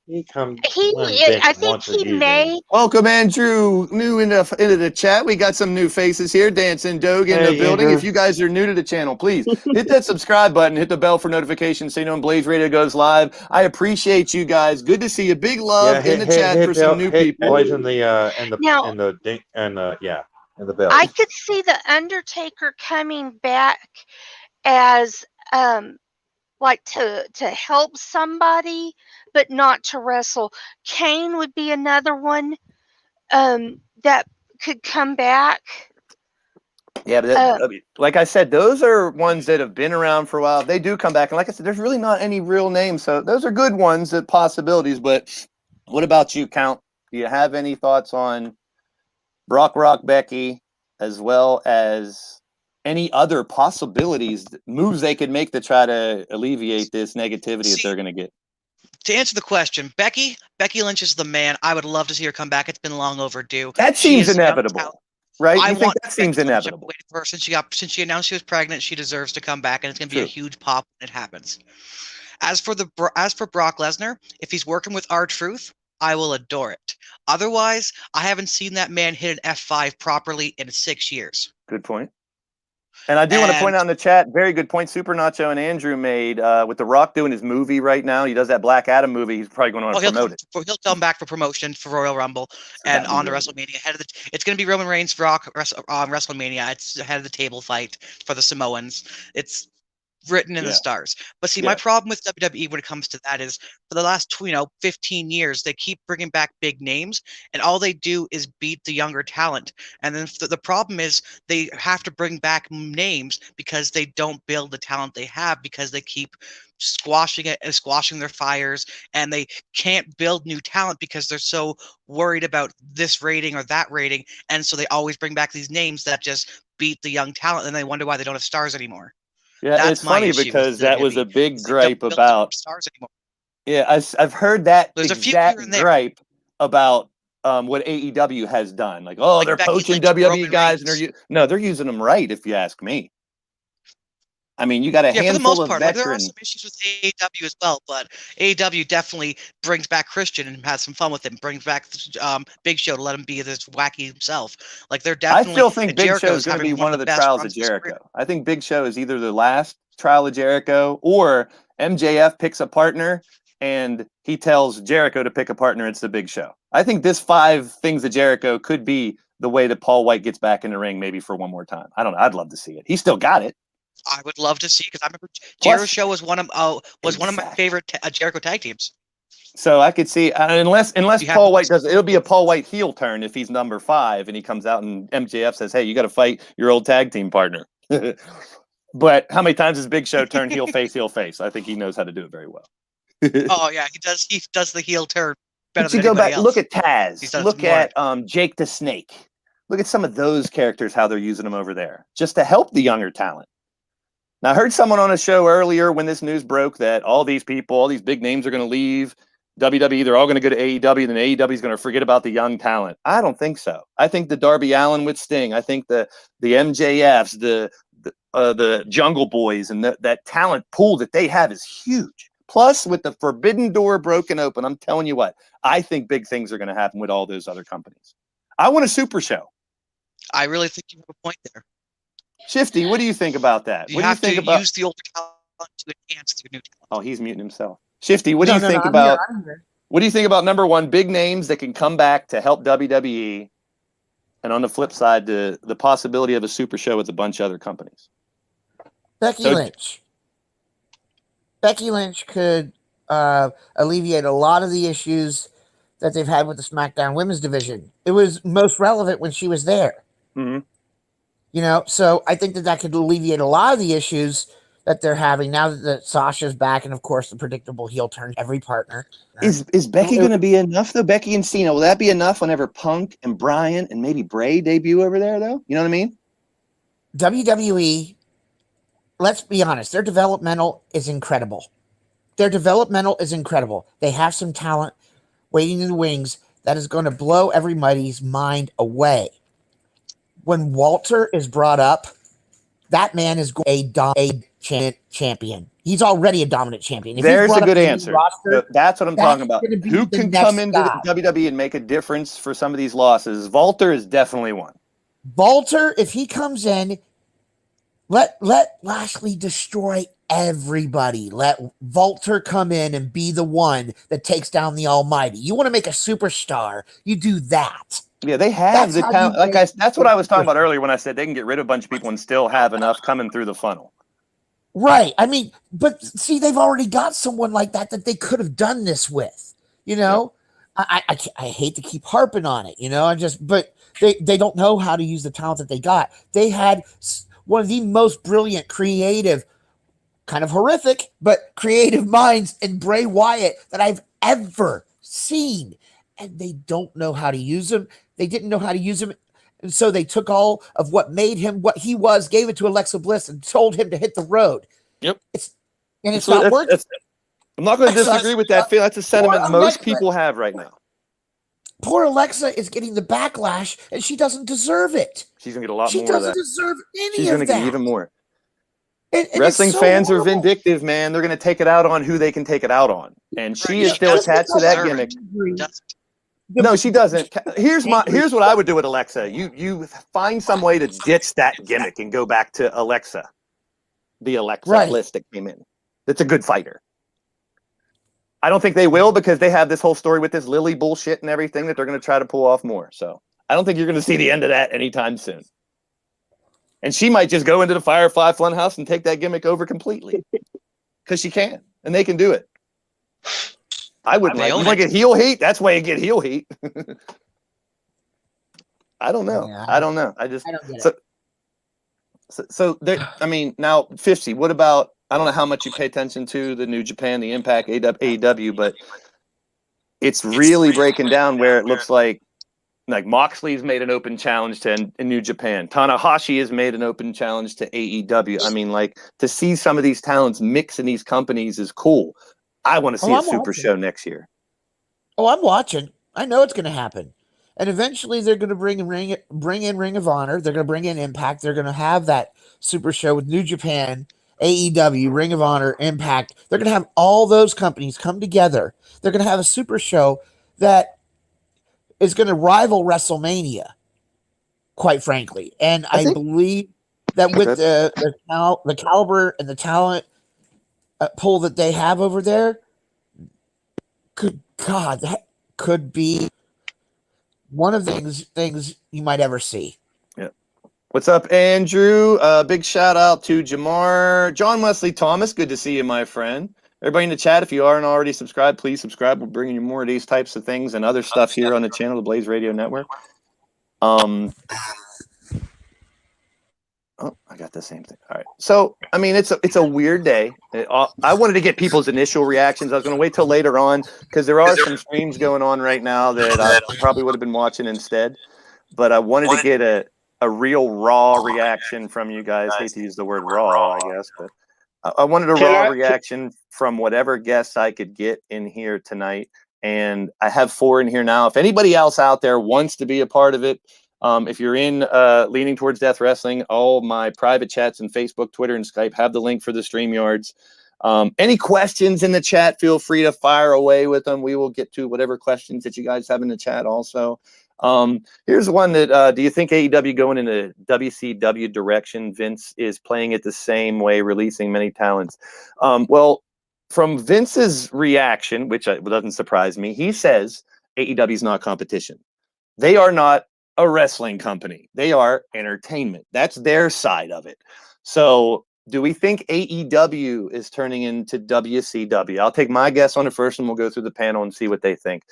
[SPEAKER 8] He comes.
[SPEAKER 3] I think he may.
[SPEAKER 2] Welcome, Andrew. New into the chat. We got some new faces here. Dancing Doge in the building.
[SPEAKER 8] Andrew.
[SPEAKER 2] If you guys are new to the channel, please hit that subscribe button. Hit the bell for notifications so you know when Blaised Radio goes live. I appreciate you guys. Good to see you. Big love in the chat for some new people.
[SPEAKER 8] Boys in the bell.
[SPEAKER 3] I could see the Undertaker coming back as to help somebody, but not to wrestle. Kane would be another one that could come back.
[SPEAKER 2] Yeah, but like I said, those are ones that have been around for a while. They do come back, and like I said, there's really not any real names, so those are good ones, possibilities. But what about you, Count? Do you have any thoughts on Brock, Becky, as well as any other possibilities, moves they could make to try to alleviate this negativity that they're going to get?
[SPEAKER 6] To answer the question, Becky Lynch is the man. I would love to see her come back. It's been long overdue.
[SPEAKER 2] That seems inevitable, right? I think that seems inevitable.
[SPEAKER 6] Since she announced she was pregnant, she deserves to come back, and it's going to be a huge pop when it happens. As for Brock Lesnar, if he's working with R-Truth, I will adore it. Otherwise, I haven't seen that man hit an F5 properly in 6 years.
[SPEAKER 2] Good point. And I do want to point out in the chat, very good point Super Nacho and Andrew made with The Rock doing his movie right now. He does that Black Adam movie. He's probably going to want to promote it.
[SPEAKER 6] He'll come back for promotion for Royal Rumble and on to WrestleMania. It's going to be Roman Reigns Rock on WrestleMania. It's ahead of the table fight for the Samoans. It's written in the stars. But see, my problem with WWE when it comes to that is for the last 15 years they keep bringing back big names, and all they do is beat the younger talent. And then the problem is they have to bring back names because they don't build the talent they have, because they keep squashing it and squashing their fires, and they can't build new talent because they're so worried about this rating or that rating. And so they always bring back these names that just beat the young talent, and they wonder why they don't have stars anymore.
[SPEAKER 2] Yeah,
[SPEAKER 6] That's
[SPEAKER 2] it's funny because that was a big gripe about
[SPEAKER 6] stars anymore.
[SPEAKER 2] Yeah, I've heard that
[SPEAKER 6] There's
[SPEAKER 2] exact gripe about what AEW has done. Like, oh, they're poaching WWE guys, and they're using them right, if you ask me. I mean, you got a handful
[SPEAKER 6] for the most
[SPEAKER 2] of
[SPEAKER 6] part.
[SPEAKER 2] veterans.
[SPEAKER 6] There are some issues with AEW as well, but AEW definitely brings back Christian and has some fun with him. Brings back Big Show to let him be this wacky himself. Like they're definitely.
[SPEAKER 2] I still think Big Show is going to be one of the trials of Jericho. I think Big Show is either the last trial of Jericho or MJF picks a partner and he tells Jericho to pick a partner. It's the Big Show. I think this 5 things of Jericho could be the way that Paul White gets back in the ring, maybe for one more time. I don't know. I'd love to see it. He still got it.
[SPEAKER 6] I would love to see, because I remember Jericho Show was one of my favorite Jericho tag teams.
[SPEAKER 2] So I could see unless Paul White does, it'll be a Paul White heel turn if he's number 5 and he comes out and MJF says, "Hey, you got to fight your old tag team partner." But how many times has Big Show turned heel face, heel face? I think he knows how to do it very well.
[SPEAKER 6] Oh yeah, he does. He does the heel turn better than
[SPEAKER 2] anybody
[SPEAKER 6] else.
[SPEAKER 2] Look at Taz. Look at Jake the Snake. Look at some of those characters, how they're using them over there, just to help the younger talent. Now, I heard someone on a show earlier when this news broke that all these people, all these big names are going to leave WWE. They're all going to go to AEW, and then AEW is going to forget about the young talent. I don't think so. I think the Darby Allin with Sting, I think the MJFs, the Jungle Boys, and that talent pool that they have is huge. Plus, with the forbidden door broken open, I'm telling you what, I think big things are going to happen with all those other companies. I want a super show.
[SPEAKER 6] I really think you have a point there.
[SPEAKER 2] Shifty, what do you think about that?
[SPEAKER 6] You have to use the old talent to enhance the new talent.
[SPEAKER 2] Oh, he's muting himself. Shifty, what do you think about? What do you think about number 1, big names that can come back to help WWE, and on the flip side, the possibility of a super show with a bunch of other companies?
[SPEAKER 5] Becky Lynch. Becky Lynch could alleviate a lot of the issues that they've had with the SmackDown Women's Division. It was most relevant when she was there.
[SPEAKER 2] Mm-hmm.
[SPEAKER 5] So I think that could alleviate a lot of the issues that they're having now that Sasha's back, and of course the predictable heel turn every partner.
[SPEAKER 2] Is Becky going to be enough though? Becky and Cena, will that be enough whenever Punk and Bryan and maybe Bray debut over there though? You know what I mean?
[SPEAKER 5] WWE, let's be honest, their developmental is incredible. They have some talent waiting in the wings that is going to blow everybody's mind away. When Walter is brought up, that man is a dominant champion. He's already a dominant champion.
[SPEAKER 2] There's a good answer. Roster, that's what I'm talking about. Who can come into the WWE and make a difference for some of these losses? Walter is definitely one.
[SPEAKER 5] Walter, if he comes in, let Lashley destroy everybody. Let Walter come in and be the one that takes down the Almighty. You want to make a superstar, you do that.
[SPEAKER 2] Yeah, they have the talent. That's what I was talking about earlier when I said they can get rid of a bunch of people and still have enough coming through the funnel.
[SPEAKER 5] Right. I mean, but see, they've already got someone like that they could have done this with. I hate to keep harping on it. But they don't know how to use the talent that they got. They had one of the most brilliant, creative, kind of horrific, but creative minds in Bray Wyatt that I've ever seen. And they don't know how to use him. They didn't know how to use him. And so they took all of what made him what he was, gave it to Alexa Bliss, and told him to hit the road.
[SPEAKER 2] Yep.
[SPEAKER 5] It's not working.
[SPEAKER 2] I'm not going to disagree with that. That's a sentiment most people have right now.
[SPEAKER 5] Poor Alexa is getting the backlash, and she doesn't deserve it.
[SPEAKER 2] She's going to get a lot more of that.
[SPEAKER 5] She doesn't deserve any of that.
[SPEAKER 2] She's going to get even more. And wrestling fans are vindictive, man. They're going to take it out on who they can take it out on. And she is still attached to that gimmick. No, she doesn't. Here's what I would do with Alexa. You find some way to ditch that gimmick and go back to Alexa, the Alexa Bliss that came in. That's a good fighter. I don't think they will because they have this whole story with this Lily bullshit and everything that they're going to try to pull off more. So I don't think you're going to see the end of that anytime soon. And she might just go into the Firefly Funhouse and take that gimmick over completely because she can, and they can do it. I wouldn't like. You want to get heel heat? That's why you get heel heat. I don't know. Yeah, I don't know. I don't get it. So there. I mean, now 50. What about? I don't know how much you pay attention to the New Japan, the Impact, AEW, but it's really breaking down where it looks like Moxley's made an open challenge to New Japan. Tanahashi has made an open challenge to AEW. I mean, to see some of these talents mix in these companies is cool. I want to see a super show next year.
[SPEAKER 5] Oh, I'm watching. I know it's going to happen. And eventually they're going to bring in Ring of Honor. They're going to bring in Impact. They're going to have that super show with New Japan, AEW, Ring of Honor, Impact. They're going to have all those companies come together. They're going to have a super show that is going to rival WrestleMania, quite frankly. And I believe that with the caliber and the talent pool that they have over there, that could be one of the things you might ever see.
[SPEAKER 2] Yeah. What's up, Andrew? Big shout out to Jamar. John Wesley Thomas, good to see you, my friend. Everybody in the chat, if you aren't already subscribed, please subscribe. We're bringing you more of these types of things and other stuff here on the channel, the Blaze Radio Network. Oh, I got the same thing. All right. So, I mean, it's a weird day. I wanted to get people's initial reactions. I was going to wait till later on because there are some streams going on right now that I probably would have been watching instead. But I wanted to get a real raw reaction from you guys. I hate to use the word raw, I guess, but I wanted a raw reaction from whatever guests I could get in here tonight. And I have 4 in here now. If anybody else out there wants to be a part of it, if you're in Leaning Towards Death Wrestling, all my private chats and Facebook, Twitter, and Skype have the link for the StreamYards. Any questions in the chat, feel free to fire away with them. We will get to whatever questions that you guys have in the chat also. Here's one that, do you think AEW going in a WCW direction? Vince is playing it the same way, releasing many talents. Well, from Vince's reaction, which doesn't surprise me, he says AEW is not competition. They are not a wrestling company. They are entertainment. That's their side of it. So do we think AEW is turning into WCW? I'll take my guess on it first and we'll go through the panel and see what they think.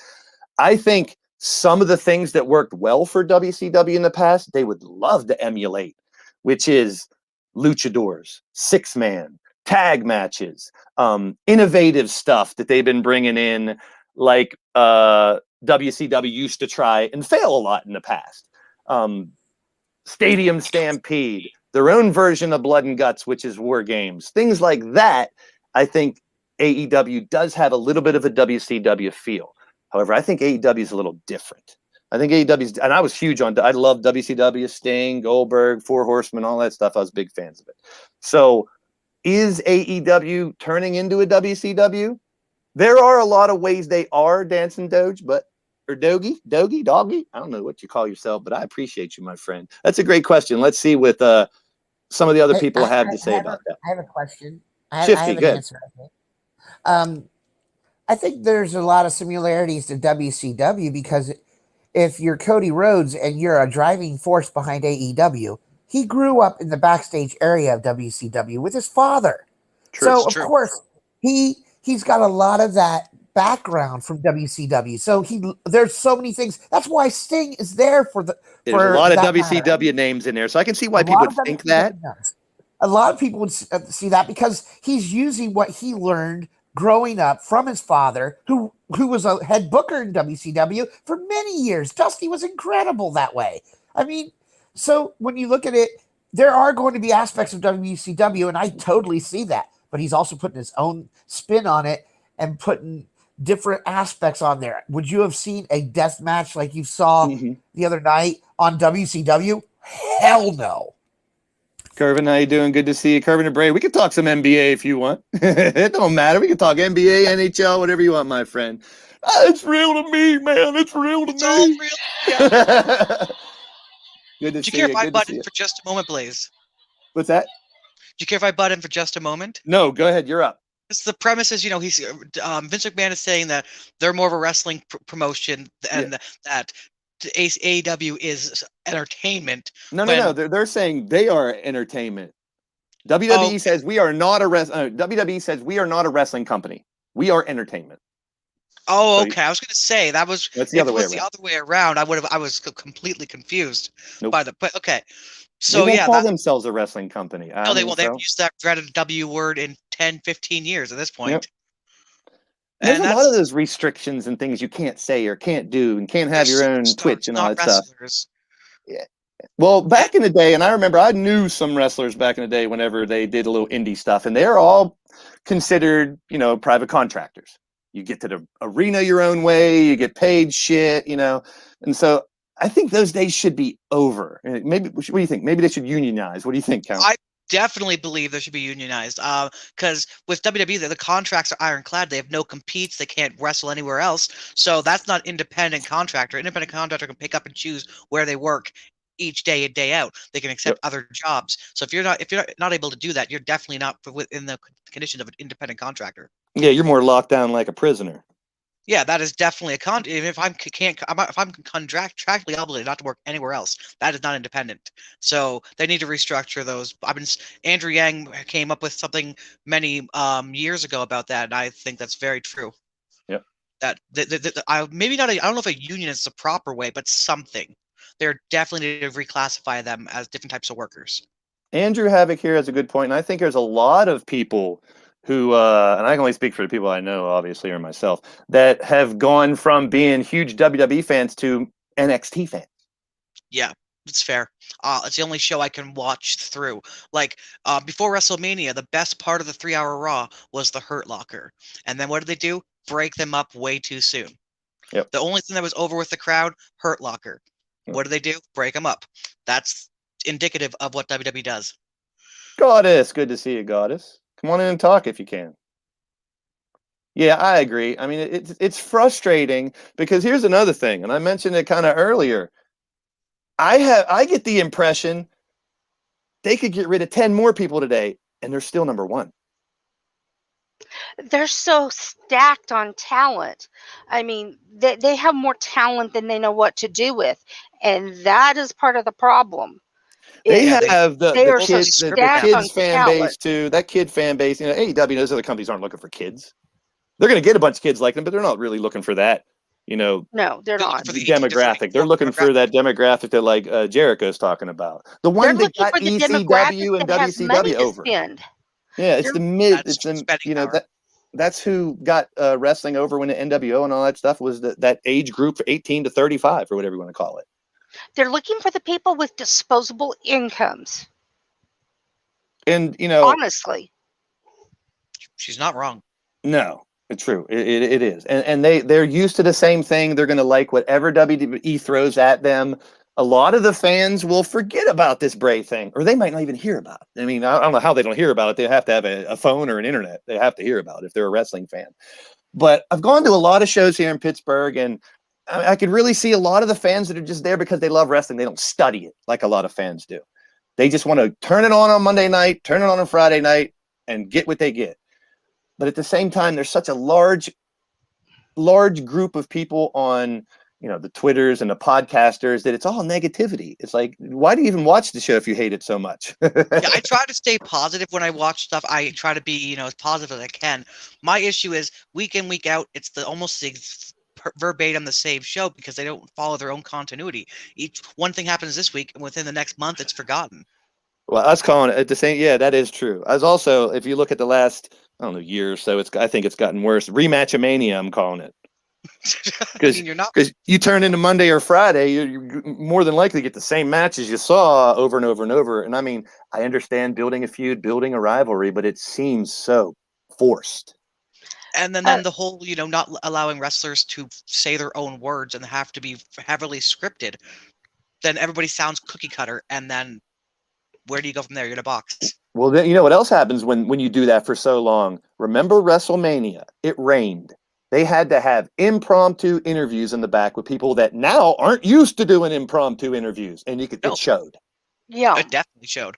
[SPEAKER 2] I think some of the things that worked well for WCW in the past, they would love to emulate, which is luchadors, 6-man, tag matches, innovative stuff that they've been bringing in, like WCW used to try and fail a lot in the past. Stadium Stampede, their own version of Blood and Guts, which is War Games, things like that. I think AEW does have a little bit of a WCW feel. However, I think AEW is a little different. I think AEW's, and I was huge on, I love WCW, Sting, Goldberg, 4 Horsemen, all that stuff. I was big fans of it. So is AEW turning into a WCW? There are a lot of ways they are, Dancing Doge, or Doggy, I don't know what you call yourself, but I appreciate you, my friend. That's a great question. Let's see what some of the other people have to say about that.
[SPEAKER 5] I have a question. I have an answer. I think there's a lot of similarities to WCW because if you're Cody Rhodes and you're a driving force behind AEW, he grew up in the backstage area of WCW with his father. True, of course, he's got a lot of that background from WCW. So there's so many things. That's why Sting is there for
[SPEAKER 2] there's a lot of WCW names in there. So I can see why people would think that.
[SPEAKER 5] A lot of people would see that because he's using what he learned growing up from his father, who was a head booker in WCW for many years. Dusty was incredible that way. I mean, so when you look at it, there are going to be aspects of WCW, and I totally see that. But he's also putting his own spin on it and putting different aspects on there. Would you have seen a death match like you saw the other night on WCW? Hell no.
[SPEAKER 2] Kervin, how you doing? Good to see you. Kervin and Bray. We can talk some NBA if you want. It don't matter. We can talk NBA, NHL, whatever you want, my friend. It's real to me, man. It's real to
[SPEAKER 6] It's
[SPEAKER 2] me.
[SPEAKER 6] all real. Yeah.
[SPEAKER 2] Good to
[SPEAKER 6] Do you
[SPEAKER 2] see
[SPEAKER 6] care
[SPEAKER 2] you.
[SPEAKER 6] if I
[SPEAKER 2] Good to
[SPEAKER 6] butt
[SPEAKER 2] see
[SPEAKER 6] in
[SPEAKER 2] you.
[SPEAKER 6] for just a moment, Blaze?
[SPEAKER 2] What's that?
[SPEAKER 6] Do you care if I butt in for just a moment?
[SPEAKER 2] No, go ahead. You're up.
[SPEAKER 6] It's the premise is, he's Vince McMahon is saying that they're more of a wrestling promotion and that AEW is entertainment.
[SPEAKER 2] No. They're saying they are entertainment. WWE says we are not a WWE says we are not a wrestling company. We are entertainment.
[SPEAKER 6] Oh, okay. I was going to say that's
[SPEAKER 2] the other way around.
[SPEAKER 6] The other way around, I was completely confused by the. But okay,
[SPEAKER 2] so they won't call themselves a wrestling company.
[SPEAKER 6] No, they won't. They've used that dreaded W word in 10, 15 years at this point.
[SPEAKER 2] Yep. There's a lot of those restrictions and things you can't say or can't do and can't have your own Twitch and all that stuff. Yeah. Well, back in the day, and I remember I knew some wrestlers back in the day whenever they did a little indie stuff, and they're all considered, private contractors. You get to the arena your own way, you get paid shit, and so I think those days should be over. Maybe, what do you think? Maybe they should unionize. What do you think, Count?
[SPEAKER 6] I definitely believe they should be unionized. Because with WWE, the contracts are ironclad. They have no competes. They can't wrestle anywhere else. So that's not independent contractor. Independent contractor can pick up and choose where they work each day and day out. They can accept other jobs. So if you're not able to do that, you're definitely not within the condition of an independent contractor.
[SPEAKER 2] Yeah, you're more locked down like a prisoner.
[SPEAKER 6] Yeah, that is definitely even if I'm contractually obligated not to work anywhere else, that is not independent. So they need to restructure those. Andrew Yang came up with something many years ago about that, and I think that's very true.
[SPEAKER 2] Yeah.
[SPEAKER 6] That maybe not. I don't know if a union is the proper way, but something. They're definitely need to reclassify them as different types of workers.
[SPEAKER 2] Andrew Havoc here has a good point, and I think there's a lot of people who, and I can only speak for the people I know, obviously, or myself, that have gone from being huge WWE fans to NXT fans.
[SPEAKER 6] Yeah, it's fair. It's the only show I can watch through. Like, before WrestleMania, the best part of the 3-hour Raw was the Hurt Locker. And then what did they do? Break them up way too soon.
[SPEAKER 2] Yep.
[SPEAKER 6] The only thing that was over with the crowd, Hurt Locker. Yep. What do they do? Break them up. That's indicative of what WWE does.
[SPEAKER 2] Goddess, good to see you, Goddess. Come on in and talk if you can. Yeah, I agree. I mean, it's frustrating because here's another thing, and I mentioned it kind of earlier. I get the impression they could get rid of 10 more people today, and they're still number one.
[SPEAKER 3] They're so stacked on talent. I mean, they have more talent than they know what to do with, and that is part of the problem.
[SPEAKER 2] They have the kids fan base too. That kid fan base, AEW, those other companies aren't looking for kids. They're going to get a bunch of kids like them, but they're not really looking for that.
[SPEAKER 3] No, they're not.
[SPEAKER 2] For the demographic. They're looking for that demographic that like Jericho's talking about. The one that got ECW and WCW over. Yeah, it's the mid. It's that's who got wrestling over when the NWO and all that stuff was that age group 18 to 35 or whatever you want to call it.
[SPEAKER 3] They're looking for the people with disposable incomes.
[SPEAKER 2] And
[SPEAKER 3] honestly,
[SPEAKER 6] she's not wrong.
[SPEAKER 2] No, it's true. It is, and they're used to the same thing. They're going to like whatever WWE throws at them. A lot of the fans will forget about this Bray thing, or they might not even hear about it. I mean, I don't know how they don't hear about it. They have to have a phone or an internet. They have to hear about it if they're a wrestling fan. But I've gone to a lot of shows here in Pittsburgh, and I could really see a lot of the fans that are just there because they love wrestling. They don't study it like a lot of fans do. They just want to turn it on Monday night, turn it on Friday night, and get what they get. But at the same time, there's such a large group of people on, the Twitters and the podcasters that it's all negativity. It's like, why do you even watch the show if you hate it so much?
[SPEAKER 6] Yeah, I try to stay positive when I watch stuff. I try to be, as positive as I can. My issue is week in, week out, it's almost verbatim the same show because they don't follow their own continuity. One thing happens this week, and within the next month, it's forgotten.
[SPEAKER 2] Well, I was calling it the same. Yeah, that is true. I was also, if you look at the last, year or so, I think it's gotten worse. Rematch-a-mania, I'm calling it. Because you turn into Monday or Friday, you're more than likely get the same matches you saw over and over and over. And I mean, I understand building a feud, building a rivalry, but it seems so forced.
[SPEAKER 6] And then the whole, not allowing wrestlers to say their own words and have to be heavily scripted. Then everybody sounds cookie cutter. And then where do you go from there? You're in a box.
[SPEAKER 2] Well, then you know what else happens when you do that for so long? Remember WrestleMania? It rained. They had to have impromptu interviews in the back with people that now aren't used to doing impromptu interviews, and it showed.
[SPEAKER 3] Yeah,
[SPEAKER 6] it definitely showed.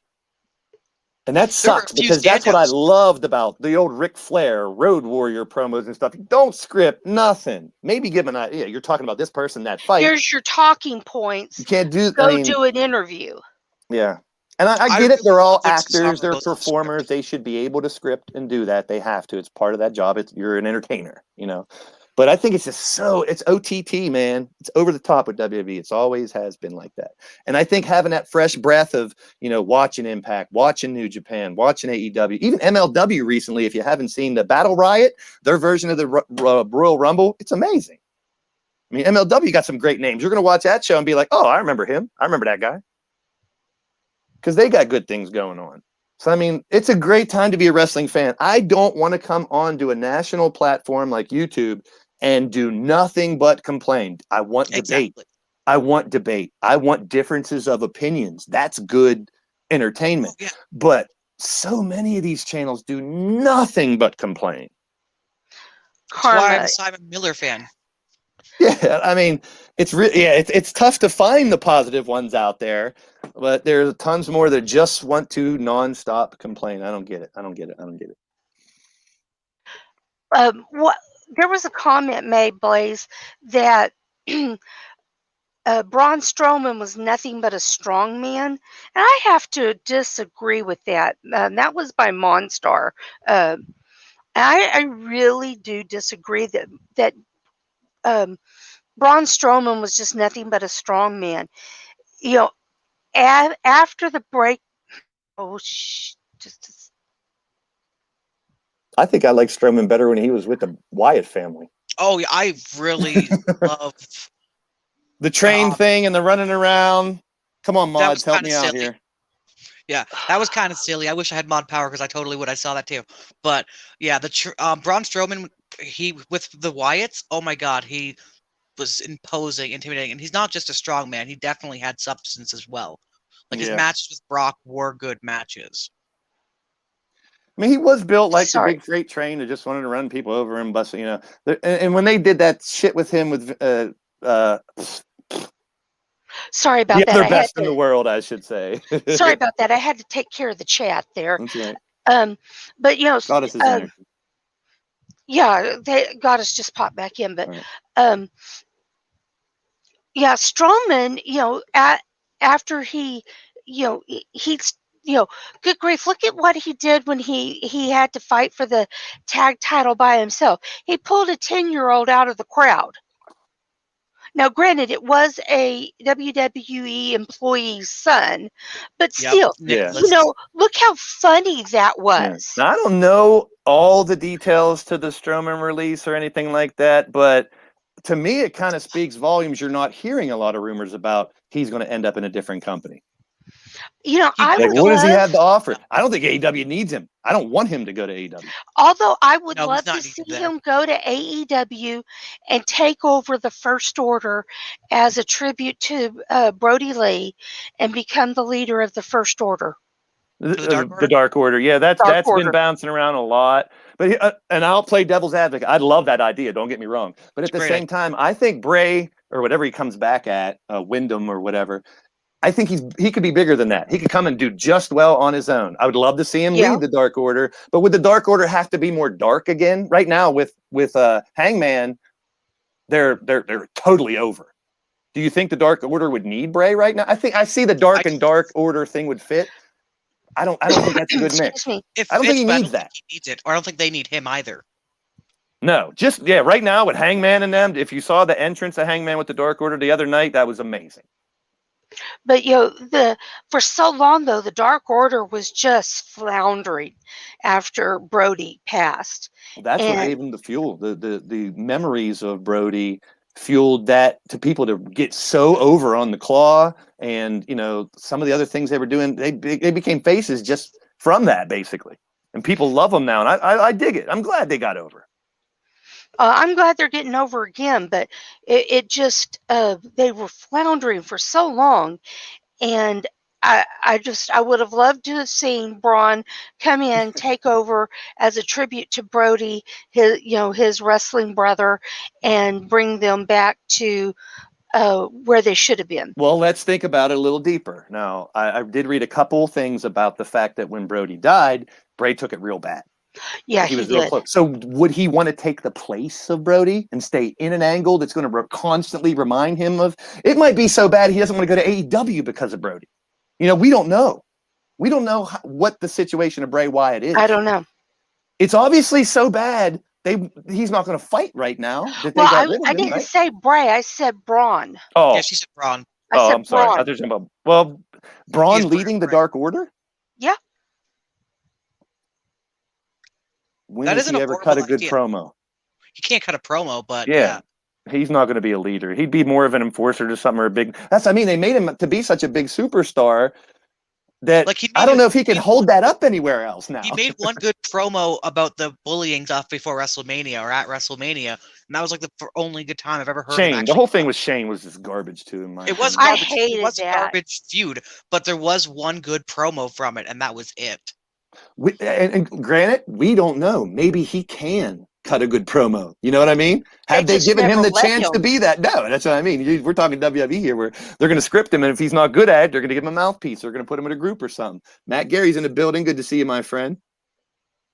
[SPEAKER 2] And that
[SPEAKER 6] There were
[SPEAKER 2] sucks
[SPEAKER 6] a few
[SPEAKER 2] because that's what I
[SPEAKER 6] standouts.
[SPEAKER 2] loved about the old Ric Flair Road Warrior promos and stuff. You don't script nothing. Maybe give an idea. You're talking about this person, that fight.
[SPEAKER 3] here's your talking points.
[SPEAKER 2] You can't do.
[SPEAKER 3] Go do an interview.
[SPEAKER 2] Yeah. And I get
[SPEAKER 6] really
[SPEAKER 2] it. They're all
[SPEAKER 6] love when
[SPEAKER 2] actors.
[SPEAKER 6] Cesaro
[SPEAKER 2] They're
[SPEAKER 6] goes off
[SPEAKER 2] performers.
[SPEAKER 6] script.
[SPEAKER 2] They should be able to script and do that. They have to. It's part of that job. You're an entertainer, you know. But I think it's just it's OTT, man. It's over the top with WWE. It's always has been like that. And I think having that fresh breath of, you know, watching Impact, watching New Japan, watching AEW, even MLW recently, if you haven't seen the Battle Riot, their version of the Royal Rumble, it's amazing. I mean, MLW got some great names. You're going to watch that show and be like, oh, I remember him. I remember that guy. Because they got good things going on. So, I mean, it's a great time to be a wrestling fan. I don't want to come on to a national platform like YouTube and do nothing but complain. I want debate. I want debate. I want differences of opinions. That's good entertainment.
[SPEAKER 6] Oh, yeah.
[SPEAKER 2] But so many of these channels do nothing but complain.
[SPEAKER 6] That's why I'm a Simon Miller fan.
[SPEAKER 2] Yeah, I mean, it's tough to find the positive ones out there, but there's tons more that just want to nonstop complain. I don't get it.
[SPEAKER 3] What there was a comment made, Blaze, that Braun Strowman was nothing but a strong man, and I have to disagree with that. That was by Monstar. I really do disagree that Braun Strowman was just nothing but a strong man. You know, after the break,
[SPEAKER 2] I think I like Strowman better when he was with the Wyatt family.
[SPEAKER 6] Oh, yeah, I really love
[SPEAKER 2] the train thing and the running around. Come on, mods, help me out here.
[SPEAKER 6] Yeah, that was kind of silly. I wish I had mod power because I totally would. I saw that too. But yeah, Braun Strowman, he with the Wyatts. Oh my God, he was imposing, intimidating, and he's not just a strong man. He definitely had substance as well. Like his matches with Brock were good matches.
[SPEAKER 2] I mean, he was built like the big freight train that just wanted to run people over and bust, you know. And when they did that shit with him with
[SPEAKER 3] sorry about that.
[SPEAKER 2] They're best in the world, I should say.
[SPEAKER 3] Sorry about that. I had to take care of the chat there.
[SPEAKER 2] That's right.
[SPEAKER 3] But you know,
[SPEAKER 2] Goddess is in there.
[SPEAKER 3] Yeah, Goddess just popped back in, but yeah, Strowman, you know, after he, you know, he's, you know, good grief, look at what he did when he had to fight for the tag title by himself. He pulled a 10-year-old out of the crowd. Now, granted, it was a WWE employee's son, but still, you know, look how funny that was.
[SPEAKER 2] Now, I don't know all the details to the Strowman release or anything like that, but to me, it kind of speaks volumes. You're not hearing a lot of rumors about he's going to end up in a different company.
[SPEAKER 3] You know,
[SPEAKER 2] what does he have to offer? I don't think AEW needs him. I don't want him to go to AEW.
[SPEAKER 3] Although I would love to see him go to AEW and take over the First Order as a tribute to Brody Lee and become the leader of the First Order.
[SPEAKER 2] The Dark Order. Yeah, that's been bouncing around a lot. But and I'll play devil's advocate. I'd love that idea. Don't get me wrong. But at the same time, I think Bray or whatever he comes back at, Wyndham or whatever, I think he could be bigger than that. He could come and do just well on his own. I would love to see him lead the Dark Order, but would the Dark Order have to be more dark again? Right now with Hangman, they're totally over. Do you think the Dark Order would need Bray right now? I see the Dark Order thing would fit. I don't think that's a good mix. I don't think he needs that.
[SPEAKER 6] He needs it, or I don't think they need him either.
[SPEAKER 2] No, right now with Hangman and them, if you saw the entrance of Hangman with the Dark Order the other night, that was amazing.
[SPEAKER 3] But you know, for so long though, the Dark Order was just floundering after Brody passed.
[SPEAKER 2] Well, that's what gave him the fuel. The memories of Brody fueled that to people to get so over on the Claw, and you know some of the other things they were doing. They became faces just from that, basically, and people love them now. And I dig it. I'm glad they got over.
[SPEAKER 3] I'm glad they're getting over again, but it just they were floundering for so long, and I would have loved to have seen Braun come in, take over as a tribute to Brody, his wrestling brother, and bring them back to where they should have been.
[SPEAKER 2] Well, let's think about it a little deeper. Now, I did read a couple things about the fact that when Brody died, Bray took it real bad.
[SPEAKER 3] Yeah,
[SPEAKER 2] he was real
[SPEAKER 3] did.
[SPEAKER 2] close. So would he want to take the place of Brody and stay in an angle that's going to constantly remind him of? It might be so bad he doesn't want to go to AEW because of Brody. We don't know. We don't know what the situation of Bray Wyatt is.
[SPEAKER 3] I don't know.
[SPEAKER 2] It's obviously so bad. He's not going to fight right now.
[SPEAKER 3] I didn't say Bray. I said Braun.
[SPEAKER 2] Oh,
[SPEAKER 6] yeah, she said Braun.
[SPEAKER 2] I'm sorry. Well, Braun leading the Dark Order?
[SPEAKER 3] Yeah.
[SPEAKER 2] When does he ever cut a good promo?
[SPEAKER 6] He can't cut a promo, but
[SPEAKER 2] yeah. He's not going to be a leader. He'd be more of an enforcer to something or a big. They made him to be such a big superstar that I don't know if he can hold that up anywhere else now.
[SPEAKER 6] He made one good promo about the bullying stuff before WrestleMania or at WrestleMania, and that was like the only good time I've ever heard.
[SPEAKER 2] Shane, the whole thing with Shane was just garbage too.
[SPEAKER 6] It was garbage. It was a garbage feud, but there was one good promo from it, and that was it.
[SPEAKER 2] And granted, we don't know. Maybe he can cut a good promo. You know what I mean? Have they given him the chance to be that? No, that's what I mean. We're talking WWE here, where they're going to script him, and if he's not good at it, they're going to give him a mouthpiece. They're going to put him in a group or something. Matt Gary's in the building. Good to see you, my friend.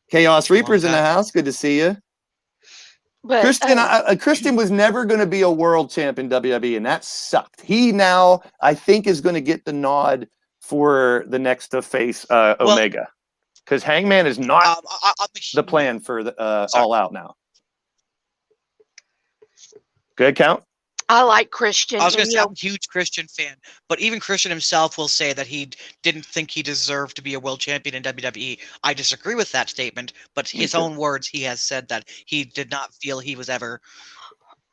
[SPEAKER 2] Chaos Reaper's in the house. Good to see you. But, Christian was never going to be a world champ in WWE, and that sucked. He now, I think, is going to get the nod for the next to face Omega. Because Hangman is not the plan for the All Out now. Good count.
[SPEAKER 3] I like Christian.
[SPEAKER 6] I was going to say I'm a huge Christian fan, but even Christian himself will say that he didn't think he deserved to be a world champion in WWE. I disagree with that statement, but his own words, he has said that he did not feel he was ever.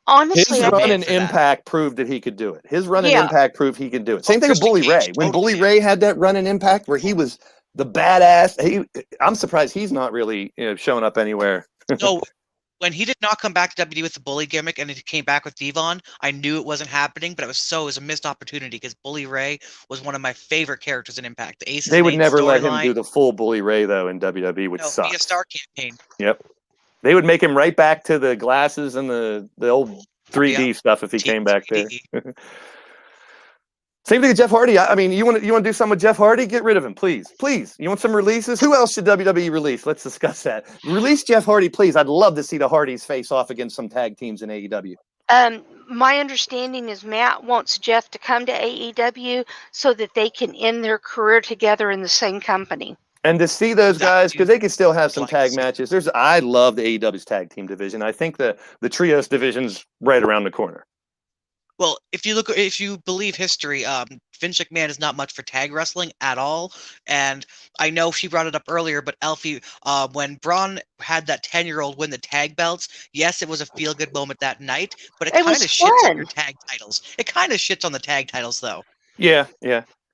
[SPEAKER 3] Honestly,
[SPEAKER 2] his run in Impact proved that he could do it. His run in Impact proved he could do it. Same thing with Bully Ray. When Bully Ray had that run in Impact where he was the badass, I'm surprised he's not really showing up anywhere.
[SPEAKER 6] No, when he did not come back to WWE with the Bully gimmick and he came back with Devon, I knew it wasn't happening, but it was a missed opportunity because Bully Ray was one of my favorite characters in Impact. The Aces.
[SPEAKER 2] They would never let him do the full Bully Ray though in WWE, which sucks.
[SPEAKER 6] Be a star campaign.
[SPEAKER 2] Yep. They would make him right back to the glasses and the old 3D stuff if he came back there. Same thing with Jeff Hardy. I mean, you want to do something with Jeff Hardy? Get rid of him, please. Please. You want some releases? Who else should WWE release? Let's discuss that. Release Jeff Hardy, please. I'd love to see the Hardys face off against some tag teams in AEW.
[SPEAKER 3] My understanding is Matt wants Jeff to come to AEW so that they can end their career together in the same company.
[SPEAKER 2] And to see those guys, because they can still have some tag matches. I love the AEW's tag team division. I think the trios division's right around the corner.
[SPEAKER 6] Well, if you believe history, Vince McMahon is not much for tag wrestling at all. And I know she brought it up earlier, but Elfie, when Braun had that 10-year-old win the tag belts, yes, it was a feel-good moment that night, but it kind of shits on your tag titles. It kind of shits on the tag titles, though.
[SPEAKER 2] Yeah.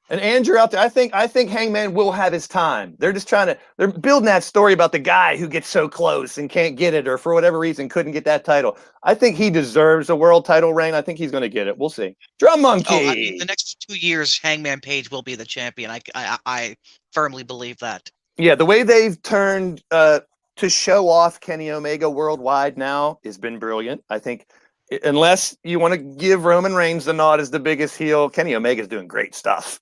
[SPEAKER 2] And Andrew out there, I think Hangman will have his time. They're just they're building that story about the guy who gets so close and can't get it, or for whatever reason couldn't get that title. I think he deserves a world title reign. I think he's going to get it. We'll see. Drum Monkey.
[SPEAKER 6] Oh, I mean, the next 2 years, Hangman Page will be the champion. I firmly believe that.
[SPEAKER 2] Yeah, the way they've turned to show off Kenny Omega worldwide now has been brilliant. I think. Unless you want to give Roman Reigns the nod as the biggest heel, Kenny Omega's doing great stuff,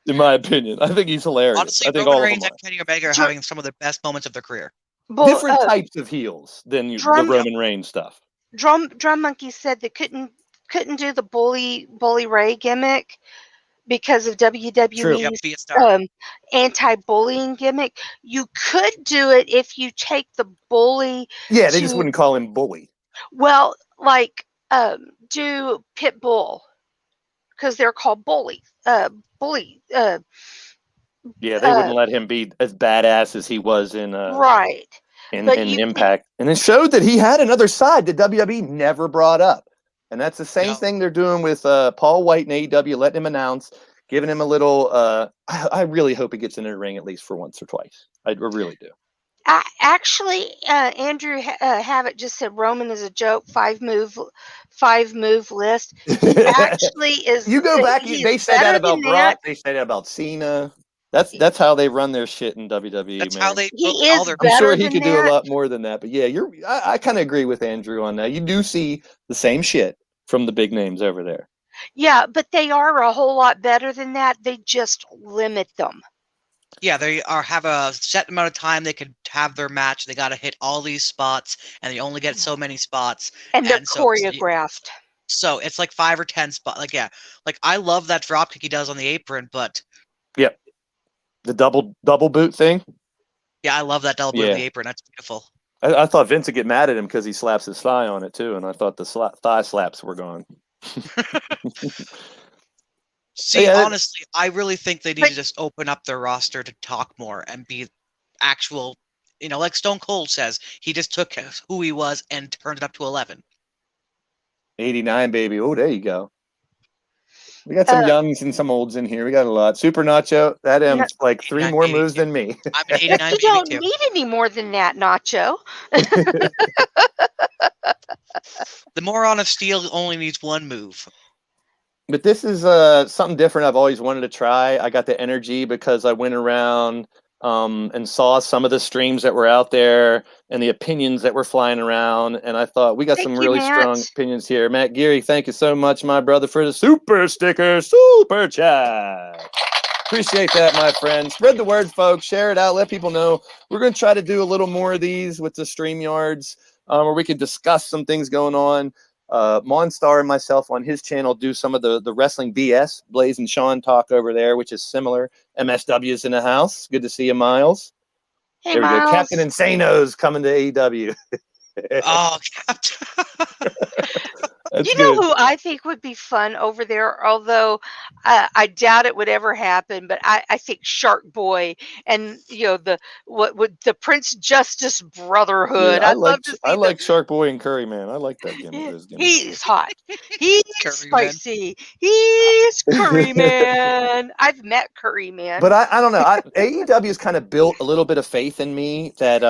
[SPEAKER 2] in my opinion. I think he's hilarious.
[SPEAKER 6] Honestly,
[SPEAKER 2] I think
[SPEAKER 6] Roman Reigns and Kenny Omega are having some of the best moments of their career.
[SPEAKER 2] Different types of heels than the Roman Reigns stuff.
[SPEAKER 3] Drum Monkey said they couldn't do the Bully Ray gimmick because of WWE's anti-bullying gimmick. You could do it if you take the bully.
[SPEAKER 2] Yeah, they just wouldn't call him Bully.
[SPEAKER 3] Well, do Pitbull, because they're called Bully.
[SPEAKER 2] Yeah, they wouldn't let him be as badass as he was in Impact. And it showed that he had another side that WWE never brought up. And that's the same thing they're doing with Paul White in AEW, letting him announce, giving him a little I really hope he gets in the ring at least for once or twice. I really do.
[SPEAKER 3] Actually, Andrew Havoc just said Roman is a joke. 5 move list. He actually is.
[SPEAKER 2] You go back. They say that about Brock. They say that about Cena. That's how they run their shit in WWE.
[SPEAKER 6] That's
[SPEAKER 2] man.
[SPEAKER 6] how they.
[SPEAKER 3] He is
[SPEAKER 6] all their.
[SPEAKER 2] I'm sure he
[SPEAKER 3] than
[SPEAKER 2] could do a
[SPEAKER 3] that.
[SPEAKER 2] lot more than that. But yeah, I kind of agree with Andrew on that. You do see the same shit from the big names over there.
[SPEAKER 3] Yeah, but they are a whole lot better than that. They just limit them.
[SPEAKER 6] Yeah, they have a set amount of time they could have their match. They got to hit all these spots, and they only get so many spots.
[SPEAKER 3] And they're choreographed.
[SPEAKER 6] So it's like 5 or 10 spots. Like, yeah, like I love that drop kick he does on the apron, but
[SPEAKER 2] Yep, the double boot thing.
[SPEAKER 6] Yeah, I love that double boot on the apron. That's beautiful.
[SPEAKER 2] I thought Vince would get mad at him because he slaps his thigh on it too, and I thought the thigh slaps were gone.
[SPEAKER 6] See, honestly, I really think they need to just open up their roster to talk more and be actual, like Stone Cold says, he just took who he was and turned it up to 11.
[SPEAKER 2] 89, baby. Oh, there you go. We got some youngs and some olds in here. We got a lot. Super Nacho, that M's like 3 more moves than me.
[SPEAKER 6] I'm an 89
[SPEAKER 3] baby. You don't need any more than that, Nacho.
[SPEAKER 6] The Moron of Steel only needs 1 move.
[SPEAKER 2] But this is something different I've always wanted to try. I got the energy because I went around and saw some of the streams that were out there and the opinions that were flying around. And I thought, we got some really strong opinions here. Matt Geary, thank you so much, my brother, for the super sticker, super chat. Appreciate that, my friend. Spread the word, folks. Share it out. Let people know. We're going to try to do a little more of these with the StreamYards where we can discuss some things going on. Monstar and myself on his channel do some of the wrestling BS. Blaze and Sean talk over there, which is similar. MSW's in the house. Good to see you, Miles.
[SPEAKER 3] Hey,
[SPEAKER 2] there we
[SPEAKER 3] Miles.
[SPEAKER 2] go. Captain Insano's coming to AEW.
[SPEAKER 6] Oh, Captain.
[SPEAKER 3] You know who I think would be fun over there, although I doubt it would ever happen, but I think Shark Boy and the Prince Justice Brotherhood.
[SPEAKER 2] Yeah,
[SPEAKER 3] I'd love to see
[SPEAKER 2] I like Shark Boy and Curry Man. I like that gimmick.
[SPEAKER 3] He's hot. He's spicy. He's Curry Man. I've met Curry Man.
[SPEAKER 2] But I don't know. AEW has kind of built a little bit of faith in me that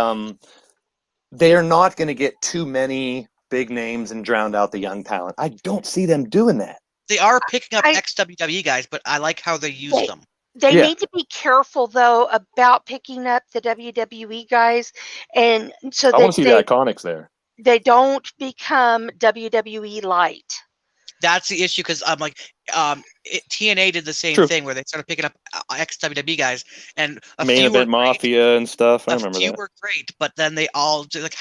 [SPEAKER 2] they're not going to get too many big names and drowned out the young talent. I don't see them doing that.
[SPEAKER 6] They are picking up ex-WWE guys, but I like how they use them.
[SPEAKER 3] They need to be careful, though, about picking up the WWE guys, and so
[SPEAKER 2] I want to see the Iconics there.
[SPEAKER 3] They don't become WWE light.
[SPEAKER 6] That's the issue, because I'm like, TNA did the same thing where they started picking up ex-WWE guys, and
[SPEAKER 2] Main Event Mafia and stuff. I remember that. A few
[SPEAKER 6] were great, but then they all did like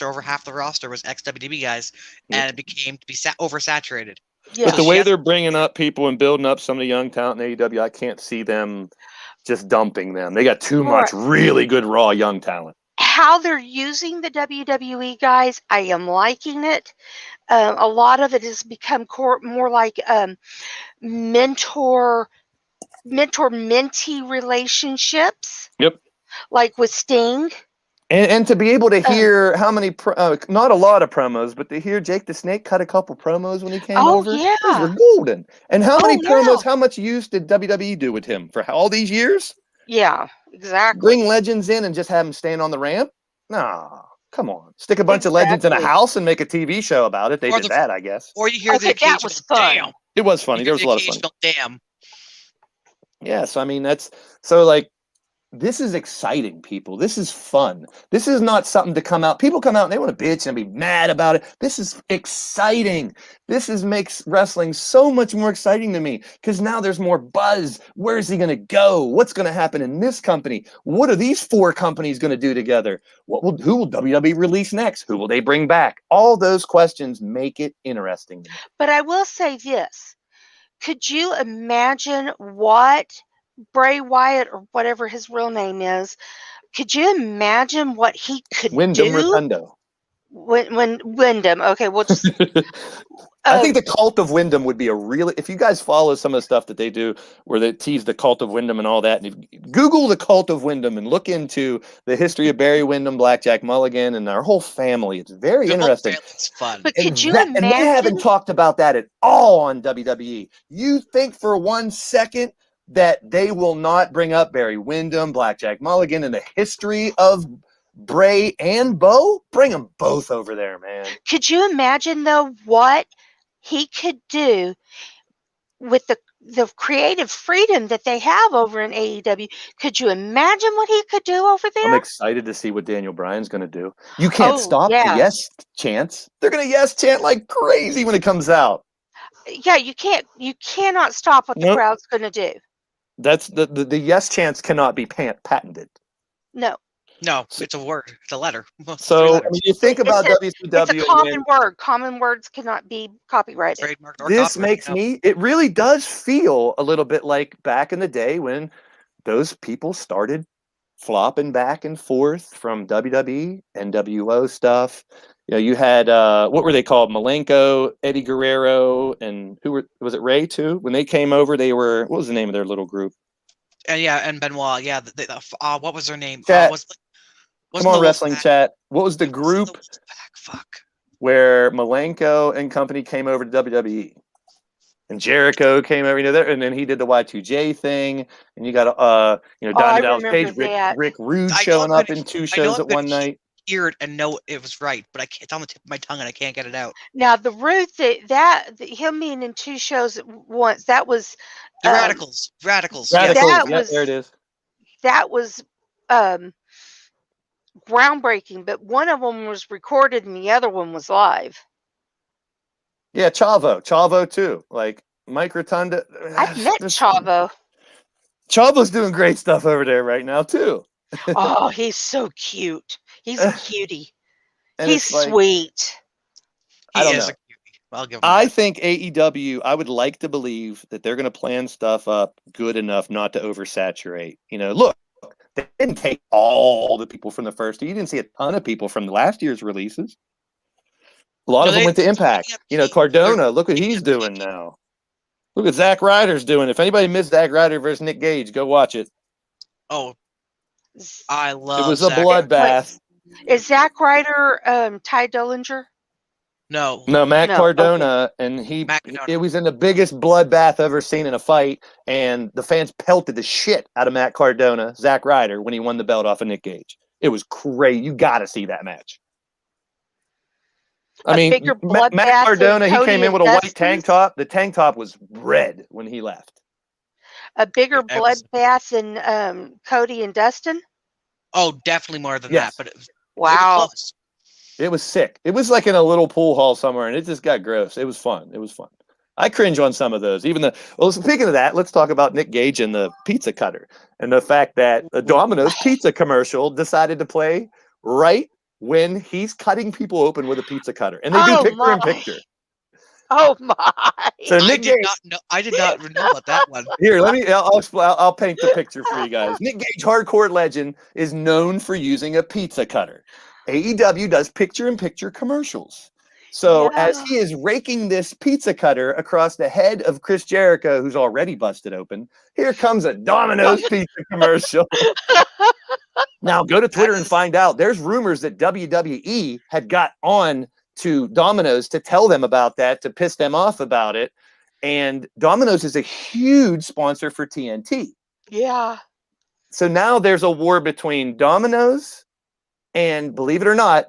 [SPEAKER 6] over half the roster was ex-WWE guys, and it became to be oversaturated.
[SPEAKER 2] Yeah. But the way they're bringing up people and building up some of the young talent in AEW, I can't see them just dumping them. They got too much really good raw young talent.
[SPEAKER 3] How they're using the WWE guys, I am liking it. A lot of it has become more like mentor-mentee relationships.
[SPEAKER 2] Yep.
[SPEAKER 3] Like with Sting.
[SPEAKER 2] And to be able to hear how many, not a lot of promos, but to hear Jake the Snake cut a couple promos when he came over.
[SPEAKER 3] Yeah.
[SPEAKER 2] Those were golden. And how many promos, how much use did WWE do with him for all these years?
[SPEAKER 3] Yeah, exactly.
[SPEAKER 2] Bring legends in and just have them stand on the ramp? Nah, come on. Stick a bunch of legends in a house and make a TV show about it. They did that, I guess.
[SPEAKER 6] Or you hear the occasional
[SPEAKER 3] that was fun.
[SPEAKER 6] Damn.
[SPEAKER 2] It was funny. There was a lot of fun.
[SPEAKER 6] Damn.
[SPEAKER 2] Yes, I mean, that's so like, this is exciting, people. This is fun. This is not something to come out. People come out and they want to bitch and be mad about it. This is exciting. Makes wrestling so much more exciting to me because now there's more buzz. Where is he going to go? What's going to happen in this company? What are these 4 companies going to do together? Who will WWE release next? Who will they bring back? All those questions make it interesting.
[SPEAKER 3] But I will say this. Could you imagine what Bray Wyatt, or whatever his real name is, could you imagine what he could
[SPEAKER 2] Wyndham
[SPEAKER 3] do?
[SPEAKER 2] Rotunda.
[SPEAKER 3] When Wyndham, okay, we'll just.
[SPEAKER 2] I think the Cult of Wyndham would be a really. If you guys follow some of the stuff that they do, where they tease the Cult of Wyndham and all that, and Google the Cult of Wyndham and look into the history of Barry Windham, Blackjack Mulligan, and our whole family. It's very interesting.
[SPEAKER 6] It's fun.
[SPEAKER 3] But could you imagine?
[SPEAKER 2] And they haven't talked about that at all on WWE. You think for 1 second that they will not bring up Barry Windham, Blackjack Mulligan, and the history of Bray and Bo, bring them both over there, man.
[SPEAKER 3] Could you imagine though what he could do with the creative freedom that they have over in AEW? Could you imagine what he could do over there?
[SPEAKER 2] I'm excited to see what Daniel Bryan's going to do. You can't stop the yes chants. They're going to yes chant like crazy when it comes out.
[SPEAKER 3] Yeah, you can't. You cannot stop what the crowd's going to do.
[SPEAKER 2] That's the yes chants cannot be patented.
[SPEAKER 3] No.
[SPEAKER 6] No, it's a word. It's a letter.
[SPEAKER 2] So I mean, you think about WCW.
[SPEAKER 3] It's a common word. Common words cannot be copyrighted.
[SPEAKER 6] Trademarked or
[SPEAKER 2] this makes me. It really does feel a little bit like back in the day when those people started flopping back and forth from WWE, NWO stuff. You know, you had what were they called? Malenko, Eddie Guerrero, and was it Ray too? When they came over, they were, what was the name of their little group?
[SPEAKER 6] And Benoit. Yeah, what was their name?
[SPEAKER 2] Come on, wrestling chat. What was the group? Where Malenko and company came over to WWE, and Jericho came over, and then he did the Y2J thing, and you got Donnie Dallas Page, Rick Rude showing up in 2 shows at one night.
[SPEAKER 6] Hear it and know it was right, but it's on the tip of my tongue and I can't get it out.
[SPEAKER 3] Now the Rude him being in 2 shows at once, that was
[SPEAKER 6] the Radicals. Radicals.
[SPEAKER 2] There it is.
[SPEAKER 3] That was groundbreaking, but one of them was recorded and the other one was live.
[SPEAKER 2] Yeah, Chavo too. Like Mike Rotunda.
[SPEAKER 3] I've met Chavo.
[SPEAKER 2] Chavo's doing great stuff over there right now too.
[SPEAKER 3] Oh, he's so cute. He's a cutie. He's sweet.
[SPEAKER 2] I don't know.
[SPEAKER 6] A cutie. I'll give him
[SPEAKER 2] I think AEW, I would like to believe that they're going to plan stuff up good enough not to oversaturate. You know, look, they didn't take all the people from the first. You didn't see a ton of people from the last year's releases. A lot of them went to Impact. You know, Cardona, look what he's doing now. Look what Zack Ryder's doing. If anybody missed Zack Ryder versus Nick Gage, go watch it.
[SPEAKER 6] Oh, I love it.
[SPEAKER 2] Was a bloodbath.
[SPEAKER 3] Is Zack Ryder Ty Dillinger?
[SPEAKER 6] No,
[SPEAKER 2] Matt Cardona, and it was in the biggest bloodbath ever seen in a fight, and the fans pelted the shit out of Matt Cardona, Zack Ryder, when he won the belt off of Nick Gage. It was crazy. You got to see that match. I mean, Matt Cardona, he came in with a white tank top. The tank top was red when he left.
[SPEAKER 3] A bigger bloodbath than Cody and Dustin?
[SPEAKER 6] Oh, definitely more than that. But
[SPEAKER 3] wow.
[SPEAKER 2] It was sick. It was like in a little pool hall somewhere, and it just got gross. It was fun. I cringe on some of those. Well, speaking of that, let's talk about Nick Gage and the pizza cutter, and the fact that a Domino's pizza commercial decided to play right when he's cutting people open with a pizza cutter, and they do picture-in-picture.
[SPEAKER 3] Oh my!
[SPEAKER 2] So Nick Gage,
[SPEAKER 6] I did not know about that one.
[SPEAKER 2] Here, I'll paint the picture for you guys. Nick Gage, hardcore legend, is known for using a pizza cutter. AEW does picture-in-picture commercials. So as he is raking this pizza cutter across the head of Chris Jericho, who's already busted open, here comes a Domino's pizza commercial. Now go to Twitter and find out. There's rumors that WWE had got on to Domino's to tell them about that, to piss them off about it. And Domino's is a huge sponsor for TNT.
[SPEAKER 3] Yeah.
[SPEAKER 2] So now there's a war between Domino's and, believe it or not,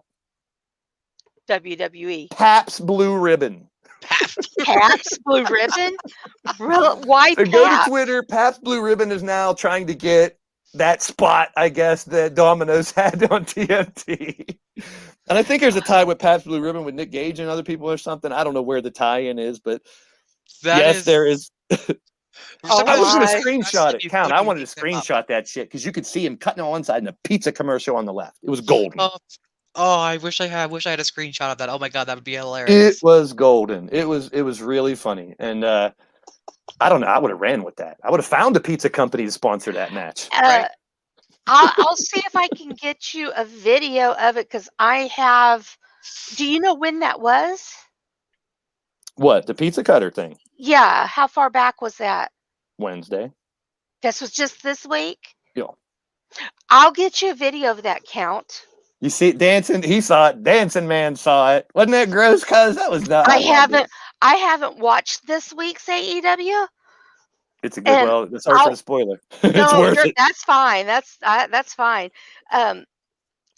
[SPEAKER 3] WWE.
[SPEAKER 2] Pabst Blue Ribbon.
[SPEAKER 3] Pabst Blue Ribbon? Why
[SPEAKER 2] so go to Twitter. Pabst Blue Ribbon is now trying to get that spot, I guess, that Domino's had on TNT. And I think there's a tie with Pabst Blue Ribbon with Nick Gage and other people or something. I don't know where the tie-in is, but there is. I was going to screenshot it. Count. I wanted to screenshot that shit because you could see him cutting on one side and a pizza commercial on the left. It was golden.
[SPEAKER 6] I wish I had a screenshot of that. Oh my god, that would be hilarious.
[SPEAKER 2] It was golden. It was really funny. And I don't know. I would have ran with that. I would have found a pizza company to sponsor that match. Right?
[SPEAKER 3] I'll see if I can get you a video of it because I have. Do you know when that was?
[SPEAKER 2] What, the pizza cutter thing?
[SPEAKER 3] Yeah. How far back was that?
[SPEAKER 2] Wednesday.
[SPEAKER 3] This was just this week?
[SPEAKER 2] Yeah.
[SPEAKER 3] I'll get you a video of that, Count.
[SPEAKER 2] You see, dancing. He saw it. Dancing Man saw it. Wasn't that gross? Cause that was not.
[SPEAKER 3] I haven't watched this week's AEW.
[SPEAKER 2] It's a good. Well, sorry for the spoiler. It's worth it.
[SPEAKER 3] That's fine. That's fine.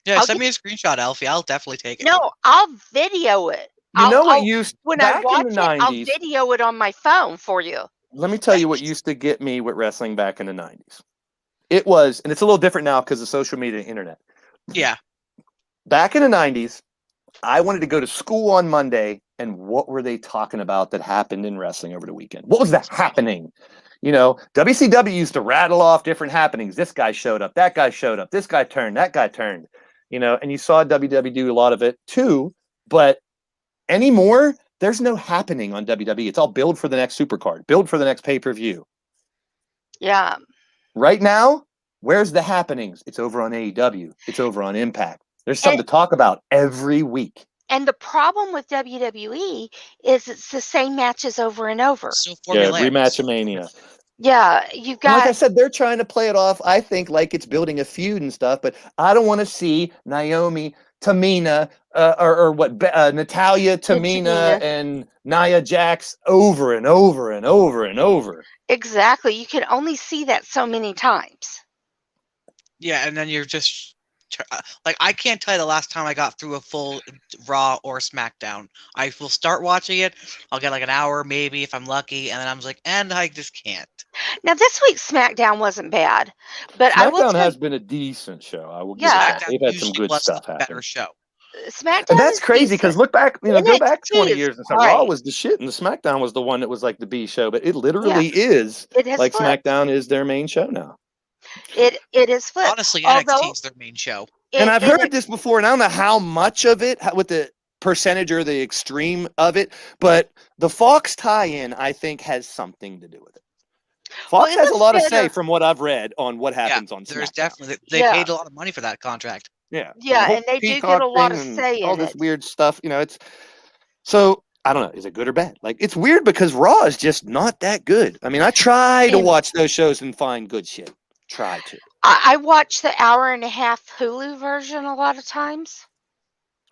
[SPEAKER 6] Yeah, send me a screenshot, Alfie. I'll definitely take it.
[SPEAKER 3] No, I'll video it.
[SPEAKER 2] You know what used
[SPEAKER 3] when
[SPEAKER 2] back
[SPEAKER 3] I watch
[SPEAKER 2] in the 90s,
[SPEAKER 3] I'll video it on my phone for you.
[SPEAKER 2] Let me tell you what used to get me with wrestling back in the 90s. It was, and it's a little different now because of social media and internet.
[SPEAKER 6] Yeah.
[SPEAKER 2] Back in the 90s, I wanted to go to school on Monday, and what were they talking about that happened in wrestling over the weekend? What was that happening? You know, WCW used to rattle off different happenings. This guy showed up, that guy showed up, this guy turned, that guy turned, you know, and you saw WWE do a lot of it too. But anymore, there's no happening on WWE. It's all build for the next supercard, build for the next pay-per-view.
[SPEAKER 3] Yeah.
[SPEAKER 2] Right now, where's the happenings? It's over on AEW. It's over on Impact. There's something to talk about every week.
[SPEAKER 3] And the problem with WWE is it's the same matches over and over.
[SPEAKER 6] So
[SPEAKER 2] yeah, rematch-a-mania.
[SPEAKER 3] Yeah, you got.
[SPEAKER 2] And like I said, they're trying to play it off, I think, like it's building a feud and stuff. But I don't want to see Naomi, Tamina, Natalia, Tamina, and Nia Jax over and over and over and over.
[SPEAKER 3] Exactly. You can only see that so many times.
[SPEAKER 6] Yeah, and then you're just like, I can't tell you the last time I got through a full Raw or SmackDown. I will start watching it. I'll get like an hour, maybe, if I'm lucky, and then I'm like, and I just can't.
[SPEAKER 3] Now, this week's SmackDown wasn't bad, but
[SPEAKER 2] SmackDown has been a decent show. I will give it that. They've had some good stuff happen.
[SPEAKER 6] Better show.
[SPEAKER 3] SmackDown.
[SPEAKER 2] And that's crazy because look back, go back 20 years and stuff.
[SPEAKER 3] Right.
[SPEAKER 2] Raw was the shit, and the SmackDown was the one that was like the B show. But it literally is like flipped. SmackDown is their main show now.
[SPEAKER 3] It is flipped.
[SPEAKER 6] Honestly, NXT is their main show.
[SPEAKER 2] And I've heard this before, and I don't know how much of it, with the percentage or the extreme of it, but the Fox tie-in, I think, has something to do with it. Fox has a lot of say from what I've read on what happens on SmackDown.
[SPEAKER 6] There's definitely they paid a lot of money for that contract.
[SPEAKER 2] Yeah,
[SPEAKER 3] and they do get a lot of say in
[SPEAKER 2] all this weird stuff. You know, it's so I don't know. Is it good or bad? Like, it's weird because Raw is just not that good. I mean, I try to watch those shows and find good shit. Try to.
[SPEAKER 3] I watch the hour-and-a-half Hulu version a lot of times.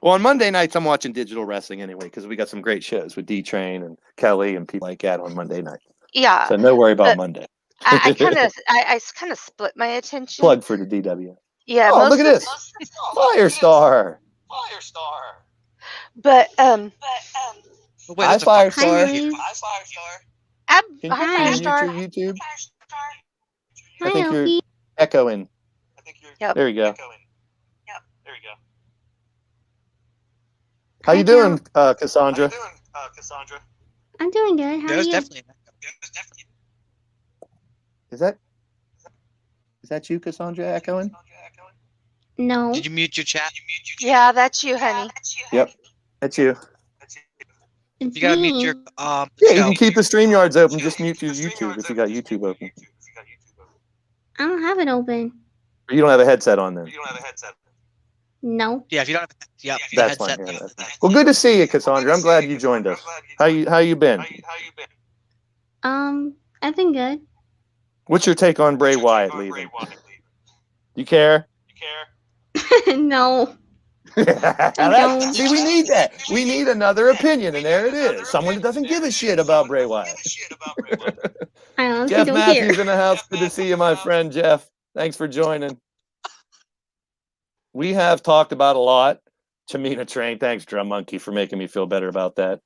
[SPEAKER 2] Well, on Monday nights, I'm watching digital wrestling anyway because we got some great shows with D-Train and Kelly and people like that on Monday night.
[SPEAKER 3] Yeah.
[SPEAKER 2] So no worry about Monday.
[SPEAKER 3] I kind of split my attention.
[SPEAKER 2] Plug for the DW.
[SPEAKER 3] Yeah.
[SPEAKER 2] Oh, look at this. Firestar.
[SPEAKER 3] But
[SPEAKER 6] wait,
[SPEAKER 2] hi, Firestar.
[SPEAKER 3] Hi,
[SPEAKER 2] Can you
[SPEAKER 3] Firestar.
[SPEAKER 2] mute your YouTube?
[SPEAKER 1] Hi,
[SPEAKER 2] I think you're
[SPEAKER 1] Alfie.
[SPEAKER 2] echoing.
[SPEAKER 3] Yep.
[SPEAKER 2] There you go. How you doing, Cassandra?
[SPEAKER 1] I'm doing good. How are you?
[SPEAKER 2] Is that you, Cassandra, echoing?
[SPEAKER 1] No.
[SPEAKER 6] Did you mute your chat?
[SPEAKER 3] Yeah, that's you, honey.
[SPEAKER 2] Yep, that's you.
[SPEAKER 1] It's
[SPEAKER 6] You gotta
[SPEAKER 1] me.
[SPEAKER 6] mute your
[SPEAKER 2] Yeah, you can keep the StreamYards open. Just mute your YouTube if you got YouTube open.
[SPEAKER 1] I don't have it open.
[SPEAKER 2] Or you don't have a headset on then.
[SPEAKER 1] No.
[SPEAKER 6] Yeah, if you don't have
[SPEAKER 2] That's fine. Yeah, that's fine. Well, good to see you, Cassandra. I'm glad you joined us. How you been?
[SPEAKER 1] I've been good.
[SPEAKER 2] What's your take on Bray Wyatt leaving? You care?
[SPEAKER 1] No.
[SPEAKER 2] See, we need that. We need another opinion, and there it is. Someone that doesn't give a shit about Bray Wyatt.
[SPEAKER 1] I honestly
[SPEAKER 2] Jeff
[SPEAKER 1] don't
[SPEAKER 2] Matthews
[SPEAKER 1] care.
[SPEAKER 2] in the house. Good to see you, my friend Jeff. Thanks for joining. We have talked about a lot. Tamina Train, thanks, Drum Monkey, for making me feel better about that.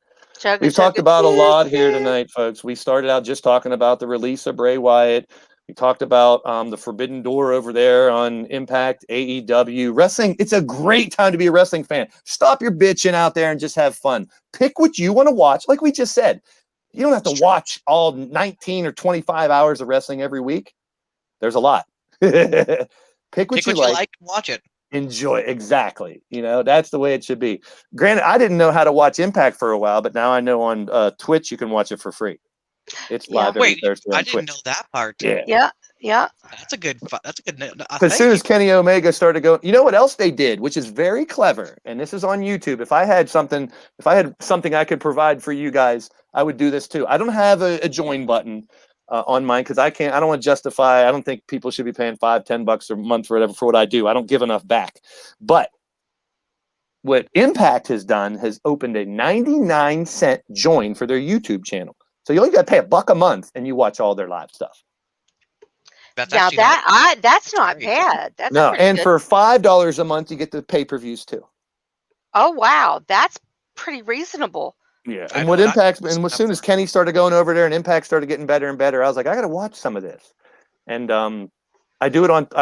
[SPEAKER 2] We've talked about a lot here tonight, folks. We started out just talking about the release of Bray Wyatt. We talked about the Forbidden Door over there on Impact, AEW. Wrestling, it's a great time to be a wrestling fan. Stop your bitching out there and just have fun. Pick what you want to watch. Like we just said, you don't have to watch all 19 or 25 hours of wrestling every week. There's a lot. Pick what you like
[SPEAKER 6] and watch it.
[SPEAKER 2] Enjoy. Exactly. You know, that's the way it should be. Granted, I didn't know how to watch Impact for a while, but now I know on Twitch you can watch it for free. It's live every Thursday on
[SPEAKER 6] I didn't
[SPEAKER 2] Twitch.
[SPEAKER 6] know that part.
[SPEAKER 3] Yeah.
[SPEAKER 6] That's a good.
[SPEAKER 2] As soon as Kenny Omega started going, you know what else they did, which is very clever, and this is on YouTube. If I had something I could provide for you guys, I would do this too. I don't have a join button on mine because I don't want to justify. I don't think people should be paying $5-10 a month or whatever for what I do. I don't give enough back. But what Impact has done has opened a 99-cent join for their YouTube channel. So you only got to pay $1 a month and you watch all their live stuff.
[SPEAKER 3] That's not bad. That's
[SPEAKER 2] no, and
[SPEAKER 3] good.
[SPEAKER 2] for $5 a month, you get the pay-per-views too.
[SPEAKER 3] Oh wow, that's pretty reasonable.
[SPEAKER 2] Yeah, and as soon as Kenny started going over there and Impact started getting better and better, I was like, I got to watch some of this. And I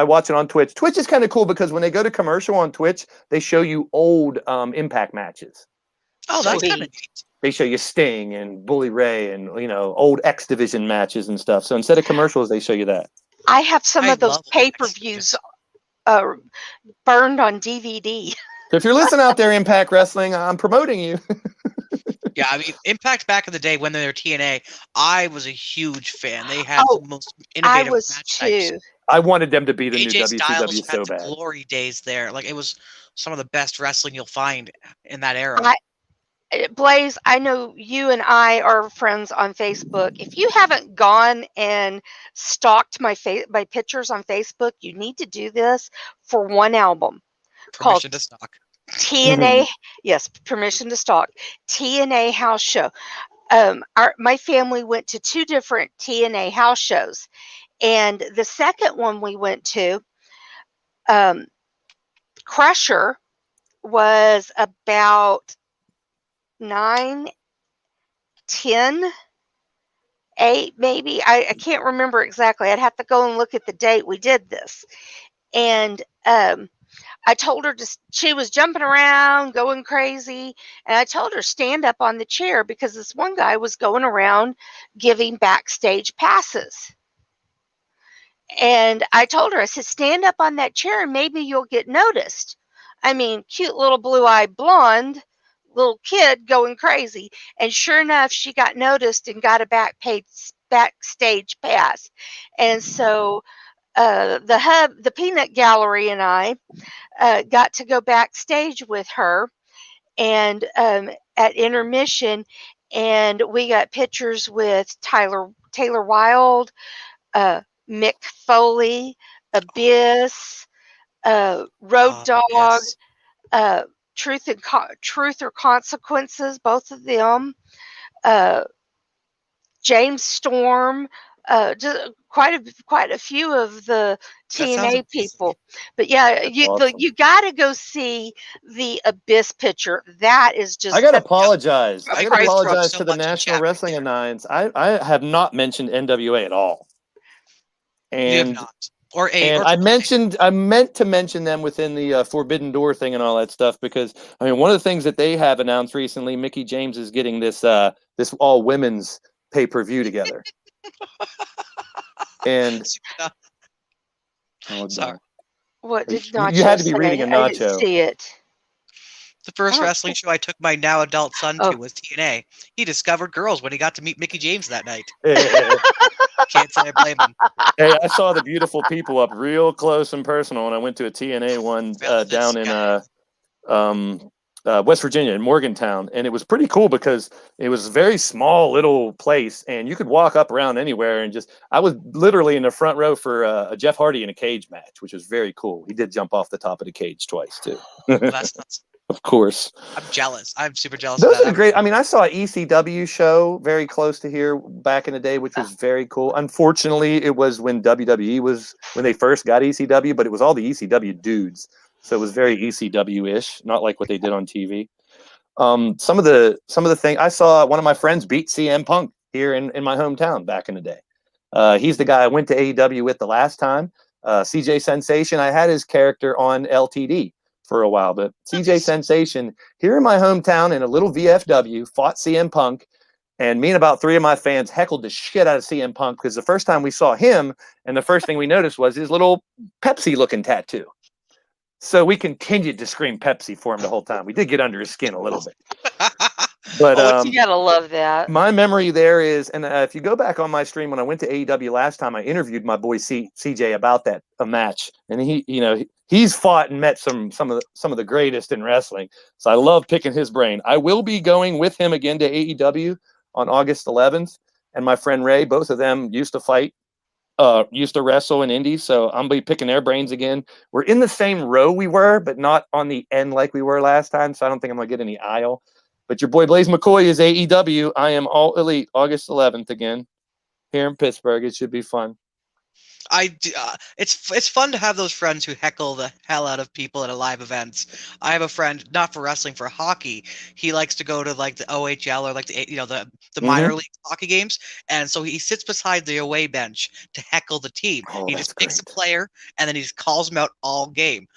[SPEAKER 2] watch it on Twitch. Twitch is kind of cool because when they go to commercial on Twitch, they show you old Impact matches.
[SPEAKER 6] Oh, that's kind of neat.
[SPEAKER 2] They show you Sting and Bully Ray and old X Division matches and stuff. So instead of commercials, they show you that.
[SPEAKER 3] I have some of those pay-per-views burned on DVD.
[SPEAKER 2] So if you're listening out there, Impact Wrestling, I'm promoting you.
[SPEAKER 6] Yeah, I mean, Impact back in the day when they were TNA, I was a huge fan. They had the most innovative match types.
[SPEAKER 2] I wanted them to be the
[SPEAKER 6] AJ
[SPEAKER 2] new
[SPEAKER 6] Styles
[SPEAKER 2] WCW
[SPEAKER 6] had
[SPEAKER 2] so
[SPEAKER 6] the
[SPEAKER 2] bad.
[SPEAKER 6] glory days there. Like, it was some of the best wrestling you'll find in that era.
[SPEAKER 3] Blaze, I know you and I are friends on Facebook. If you haven't gone and stalked my pictures on Facebook, you need to do this for one album.
[SPEAKER 6] Permission to stalk.
[SPEAKER 3] TNA, yes, permission to stalk. TNA house show. My family went to 2 different TNA house shows, and the second one we went to, Crusher, was about 9, 10, 8, maybe. I can't remember exactly. I'd have to go and look at the date we did this, and I told her she was jumping around, going crazy. And I told her, stand up on the chair because this one guy was going around giving backstage passes. And I told her, I said, stand up on that chair and maybe you'll get noticed. I mean, cute little blue-eyed blonde little kid going crazy. And sure enough, she got noticed and got a backstage pass. And so the Peanut Gallery and I got to go backstage with her and at intermission, and we got pictures with Taylor Wilde, Mick Foley, Abyss, Road Dogg,
[SPEAKER 6] yes.
[SPEAKER 3] Truth or Consequences, both of them, James Storm, just quite a few of the TNA people. But yeah, you got to go see the Abyss picture. That is just.
[SPEAKER 2] I got to apologize. I got to apologize
[SPEAKER 6] so
[SPEAKER 2] to the National Wrestling Alliance. I have not mentioned NWA at all. And
[SPEAKER 6] you have not.
[SPEAKER 2] I meant to mention them within the Forbidden Door thing and all that stuff because I mean one of the things that they have announced recently, Mickie James is getting this all women's pay-per-view together. And
[SPEAKER 6] sorry,
[SPEAKER 3] what did Nacho
[SPEAKER 2] you had to be
[SPEAKER 3] say?
[SPEAKER 2] reading a Nacho.
[SPEAKER 3] I didn't see it.
[SPEAKER 6] The first wrestling show I took my now adult son to was TNA. He discovered girls when he got to meet Mickie James that night. Can't say I blame him.
[SPEAKER 2] Hey, I saw the beautiful people up real close and personal when I went to a TNA one down in West Virginia in Morgantown, and it was pretty cool because it was a very small little place, and you could walk up around anywhere. And I was literally in the front row for a Jeff Hardy in a cage match, which was very cool. He did jump off the top of the cage twice too.
[SPEAKER 6] Well, that's nuts.
[SPEAKER 2] Of course.
[SPEAKER 6] I'm jealous. I'm super jealous.
[SPEAKER 2] Those are great. I mean, I saw an ECW show very close to here back in the day, which was very cool. Unfortunately, it was when WWE when they first got ECW, but it was all the ECW dudes. So it was very ECW-ish, not like what they did on TV. Some of the things I saw, one of my friends beat CM Punk here in my hometown back in the day. He's the guy I went to AEW with the last time. CJ Sensation, I had his character on LTD for a while, but CJ Sensation here in my hometown in a little VFW fought CM Punk, and me and about 3 of my fans heckled the shit out of CM Punk because the first time we saw him, and the first thing we noticed was his little Pepsi-looking tattoo. So we continued to scream Pepsi for him the whole time. We did get under his skin a little bit. But
[SPEAKER 3] you gotta love that.
[SPEAKER 2] My memory there is, and if you go back on my stream when I went to AEW last time, I interviewed my boy CJ about that match, and he's fought and met some of the greatest in wrestling. So I love picking his brain. I will be going with him again to AEW on August 11th, and my friend Ray, both of them used to wrestle in indies, so I'm gonna be picking their brains again. We're in the same row we were, but not on the end like we were last time, so I don't think I'm gonna get in the aisle. But your boy Blaze McCoy is AEW. I am All Elite August 11th again here in Pittsburgh. It should be fun.
[SPEAKER 6] It's fun to have those friends who heckle the hell out of people at a live events. I have a friend, not for wrestling, for hockey. He likes to go to like the OHL or like the minor league hockey games, and so he sits beside the away bench to heckle the team.
[SPEAKER 2] Oh,
[SPEAKER 6] He
[SPEAKER 2] that's
[SPEAKER 6] just picks a
[SPEAKER 2] great.
[SPEAKER 6] player and then he just calls him out all game.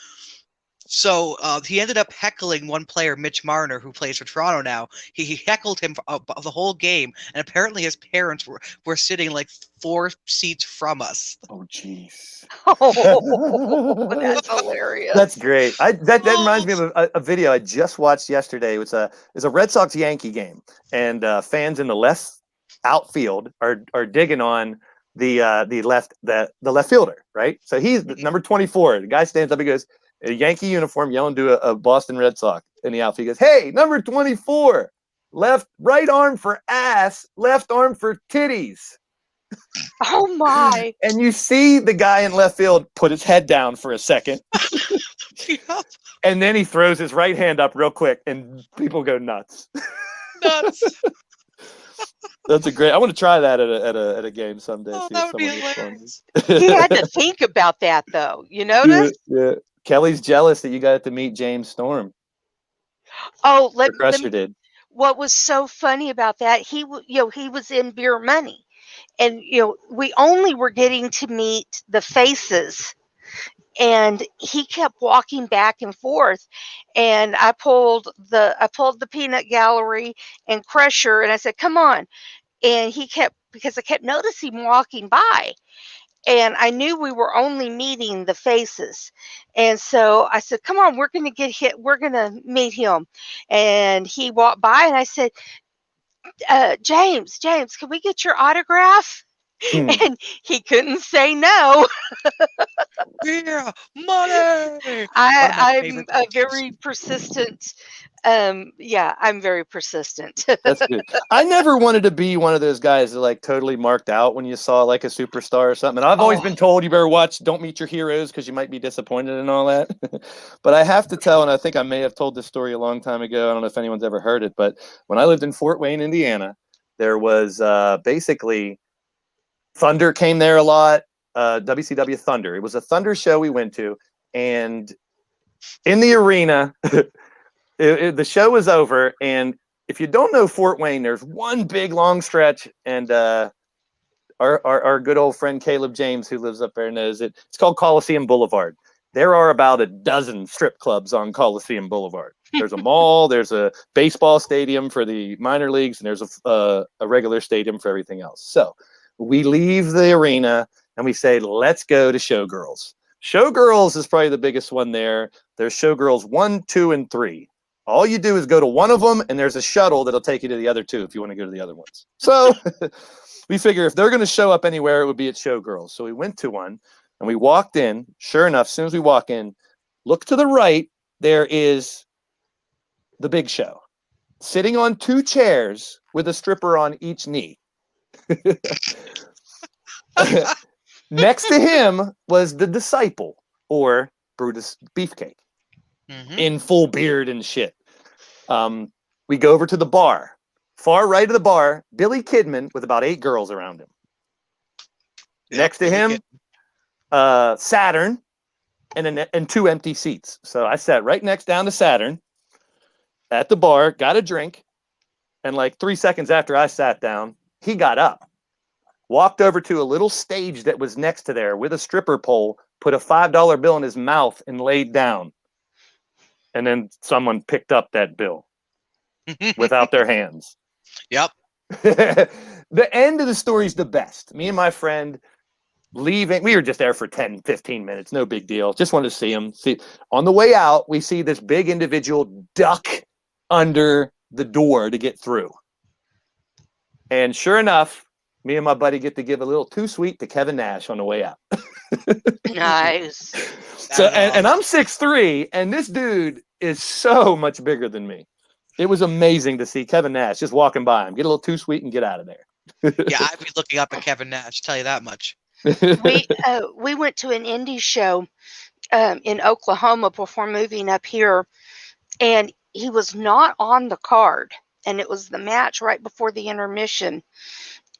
[SPEAKER 6] So he ended up heckling one player, Mitch Marner, who plays for Toronto now. He heckled him for, the whole game, and apparently his parents were sitting like 4 seats from us.
[SPEAKER 2] Oh, jeez.
[SPEAKER 3] Oh, that's hilarious.
[SPEAKER 2] That's great. That reminds me of a video I just watched yesterday. It's a Red Sox Yankee game, and fans in the left outfield are digging on the left fielder, right? So he's number 24. The guy stands up, he goes, a Yankee uniform, yelling to a Boston Red Sox in the outfield. He goes, "Hey, number 24, right arm for ass, left arm for titties."
[SPEAKER 3] Oh my!
[SPEAKER 2] And you see the guy in left field put his head down for a second, and then he throws his right hand up real quick, and people go nuts.
[SPEAKER 6] Nuts.
[SPEAKER 2] That's a great. I want to try that at a game someday.
[SPEAKER 6] Oh,
[SPEAKER 2] see
[SPEAKER 6] that
[SPEAKER 2] if
[SPEAKER 6] would be
[SPEAKER 2] someone
[SPEAKER 6] hilarious.
[SPEAKER 3] He had to think about that, though. You notice?
[SPEAKER 2] Yeah. Kelly's jealous that you got to meet James Storm.
[SPEAKER 3] Oh,
[SPEAKER 2] Crusher did.
[SPEAKER 3] What was so funny about that? He was in Beer Money, and we only were getting to meet the faces, and he kept walking back and forth, and I pulled the Peanut Gallery and Crusher, and I said, "Come on," and because I kept noticing walking by. And I knew we were only meeting the faces. And so I said, "Come on, we're going to get hit. We're going to meet him." And he walked by, and I said, James, can we get your autograph?" And he couldn't say no.
[SPEAKER 6] Yeah, money.
[SPEAKER 3] I'm a very persistent. I'm very persistent.
[SPEAKER 2] That's good. I never wanted to be one of those guys that like totally marked out when you saw like a superstar or something. And I've always been told you better don't meet your heroes because you might be disappointed and all that. But I have to tell, and I think I may have told this story a long time ago. I don't know if anyone's ever heard it, but when I lived in Fort Wayne, Indiana, there was basically Thunder came there a lot. WCW Thunder. It was a Thunder show we went to, and in the arena. The show was over, and if you don't know Fort Wayne, there's one big long stretch, and our good old friend Caleb James, who lives up there, knows it. It's called Coliseum Boulevard. There are about a dozen strip clubs on Coliseum Boulevard. There's a mall, there's a baseball stadium for the minor leagues, and there's a regular stadium for everything else. So we leave the arena, and we say, let's go to Showgirls. Showgirls is probably the biggest one there. There's Showgirls 1, 2, and 3. All you do is go to one of them, and there's a shuttle that'll take you to the other two if you want to go to the other ones. So we figure if they're going to show up anywhere, it would be at Showgirls. So we went to one, and we walked in. Sure enough, as soon as we walk in, look to the right, there is the Big Show, sitting on 2 chairs with a stripper on each knee. Next to him was the Disciple, or Brutus Beefcake. In full beard and shit. We go over to the bar. Far right of the bar, Billy Kidman with about 8 girls around him. Yep, next to him, Saturn and 2 empty seats. So I sat right next down to Saturn at the bar, got a drink, and like 3 seconds after I sat down, he got up, walked over to a little stage that was next to there with a stripper pole, put a $5 bill in his mouth, and laid down. And then someone picked up that bill without their hands.
[SPEAKER 6] Yep.
[SPEAKER 2] The end of the story is the best. Me and my friend leaving. We were just there for 10, 15 minutes. No big deal. Just wanted to see him. On the way out, we see this big individual duck under the door to get through. And sure enough, me and my buddy get to give a little too sweet to Kevin Nash on the way out.
[SPEAKER 3] Nice.
[SPEAKER 2] So and I'm 6'3", and this dude is so much bigger than me. It was amazing to see Kevin Nash just walking by him, get a little too sweet and get out of there.
[SPEAKER 6] Yeah, I'd be looking up at Kevin Nash, tell you that much.
[SPEAKER 3] We went to an indie show in Oklahoma before moving up here, and he was not on the card, and it was the match right before the intermission,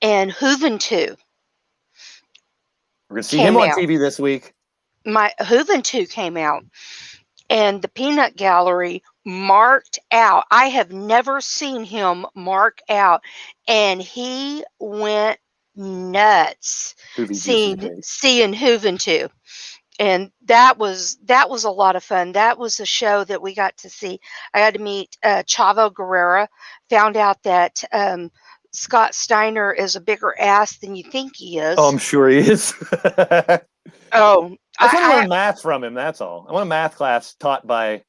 [SPEAKER 3] and Juventud
[SPEAKER 2] We're gonna see him on TV this week.
[SPEAKER 3] My Juventud came out, and the Peanut Gallery marked out. I have never seen him mark out, and he went nuts seeing Juventud. And that was a lot of fun. That was a show that we got to see. I got to meet Chavo Guerrero. Found out that Scott Steiner is a bigger ass than you think he is.
[SPEAKER 2] Oh, I'm sure he is.
[SPEAKER 3] Oh,
[SPEAKER 2] I want to learn math from him. That's all. I want a math class taught by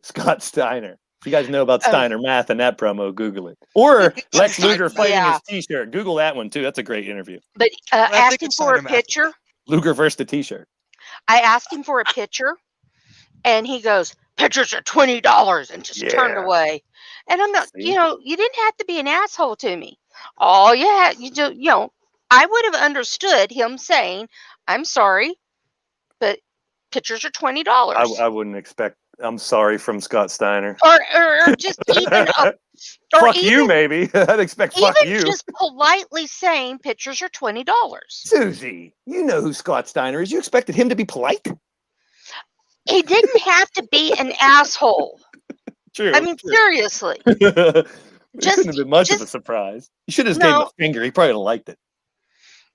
[SPEAKER 2] Scott Steiner. If you guys know about Steiner math and that promo, Google it. Or Lex Luger fighting his T-shirt. Google that one too. That's a great interview.
[SPEAKER 3] But asking for a picture.
[SPEAKER 2] Luger versus the T-shirt.
[SPEAKER 3] I asked him for a picture, and he goes, "Pictures are $20," and just turned away. And I'm not, you didn't have to be an asshole to me. All you had, I would have understood him saying, "I'm sorry, but pictures are $20."
[SPEAKER 2] I wouldn't expect "I'm sorry" from Scott Steiner.
[SPEAKER 3] Or just even
[SPEAKER 2] fuck you, maybe. I'd expect fuck you.
[SPEAKER 3] Just politely saying pictures are $20.
[SPEAKER 2] Susie, you know who Scott Steiner is. You expected him to be polite?
[SPEAKER 3] He didn't have to be an asshole.
[SPEAKER 2] True.
[SPEAKER 3] I mean, seriously.
[SPEAKER 2] It couldn't have been much of a surprise. You should have just gave him a finger. He probably would have liked it.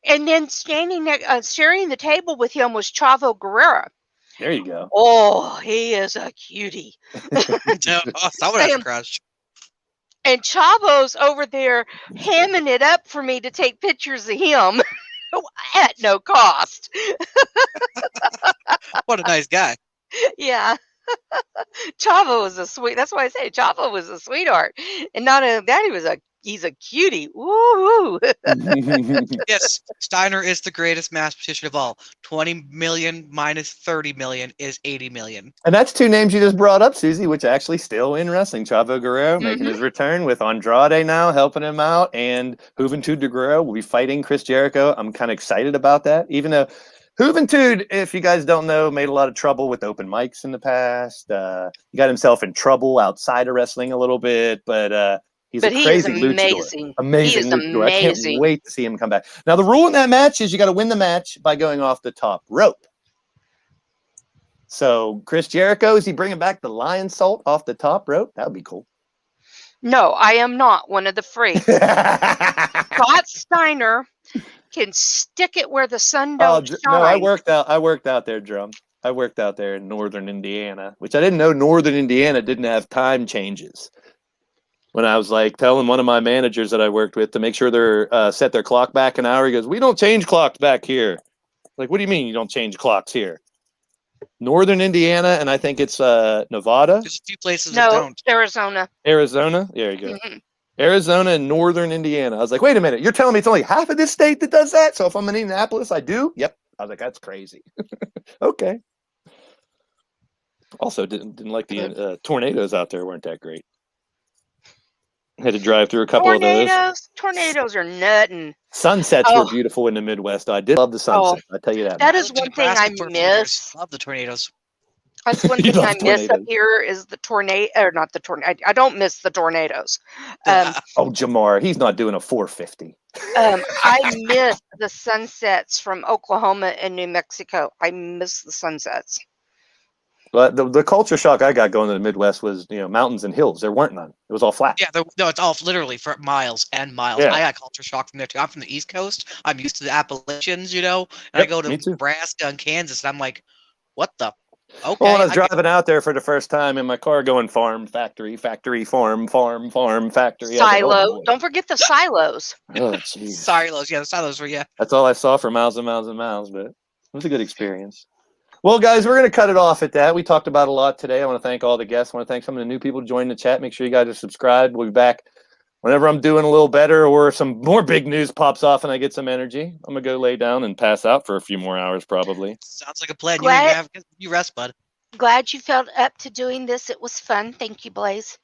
[SPEAKER 3] And then standing there, sharing the table with him was Chavo Guerrero.
[SPEAKER 2] There you go.
[SPEAKER 3] Oh, he is a cutie.
[SPEAKER 6] Someone has a crush.
[SPEAKER 3] And Chavo's over there hamming it up for me to take pictures of him at no cost.
[SPEAKER 6] What a nice guy.
[SPEAKER 3] Yeah. Chavo was that's why I say Chavo was a sweetheart. And not only that, he's a cutie. Woo!
[SPEAKER 6] Yes, Steiner is the greatest mathematician of all. 20 million minus 30 million is 80 million.
[SPEAKER 2] And that's two names you just brought up, Susie, which actually still in wrestling. Chavo Guerrero making his return with Andrade now helping him out, and Juventud de Guerrero will be fighting Chris Jericho. I'm kind of excited about that, even though Juventud, if you guys don't know, made a lot of trouble with open mics in the past. He got himself in trouble outside of wrestling a little bit, but he's a crazy luchador. Amazing luchador. I can't wait to see him come back. Now, the rule in that match is you got to win the match by going off the top rope. So, Chris Jericho, is he bringing back the lion salt off the top rope? That would be cool.
[SPEAKER 3] No, I am not one of the freaks. Scott Steiner can stick it where the sun don't shine.
[SPEAKER 2] No, I worked out there, Drum. I worked out there in northern Indiana, which I didn't know northern Indiana didn't have time changes. When I was like telling one of my managers that I worked with to make sure they're set their clock back an hour, he goes, "We don't change clocks back here." Like, what do you mean you don't change clocks here? Northern Indiana, and I think it's Nevada.
[SPEAKER 6] There's a few places that don't.
[SPEAKER 3] Arizona.
[SPEAKER 2] Arizona? There you go. Mm-hmm. Arizona and northern Indiana. I was like, wait a minute, you're telling me it's only half of this state that does that? So if I'm in Indianapolis, I do? Yep. I was like, that's crazy. Okay. Also, didn't like the tornadoes out there. Weren't that great. Had to drive through a couple of those.
[SPEAKER 3] Tornadoes are nutting.
[SPEAKER 2] Sunsets were beautiful in the Midwest. I did love the sunset. I tell you that.
[SPEAKER 3] That is one thing I miss.
[SPEAKER 6] Love the tornadoes.
[SPEAKER 3] That's one thing I miss up here is the tornado, or not the tornado. I don't miss the tornadoes.
[SPEAKER 2] Jamar, he's not doing a 450.
[SPEAKER 3] I miss the sunsets from Oklahoma and New Mexico. I miss the sunsets.
[SPEAKER 2] But the culture shock I got going to the Midwest was, mountains and hills. There weren't none. It was all flat.
[SPEAKER 6] Yeah, it's all literally for miles and miles. Yeah. I got culture shock from there too. I'm from the East Coast. I'm used to the Appalachians, and I go to Nebraska and Kansas, and I'm like, what the? Okay.
[SPEAKER 2] Well, when I was driving out there for the first time in my car going farm, factory, farm, factory.
[SPEAKER 3] Silo.
[SPEAKER 2] Like, oh,
[SPEAKER 3] don't forget the silos.
[SPEAKER 2] Oh, jeez.
[SPEAKER 6] Silos. Yeah, the silos were,
[SPEAKER 2] That's all I saw for miles and miles and miles, but it was a good experience. Well, guys, we're going to cut it off at that. We talked about a lot today. I want to thank all the guests. I want to thank some of the new people joining the chat. Make sure you guys are subscribed. We'll be back whenever I'm doing a little better or some more big news pops off and I get some energy. I'm going to go lay down and pass out for a few more hours probably.
[SPEAKER 6] Sounds like a plan. You rest, bud.
[SPEAKER 3] Glad you felt up to doing this. It was fun. Thank you, Blaze.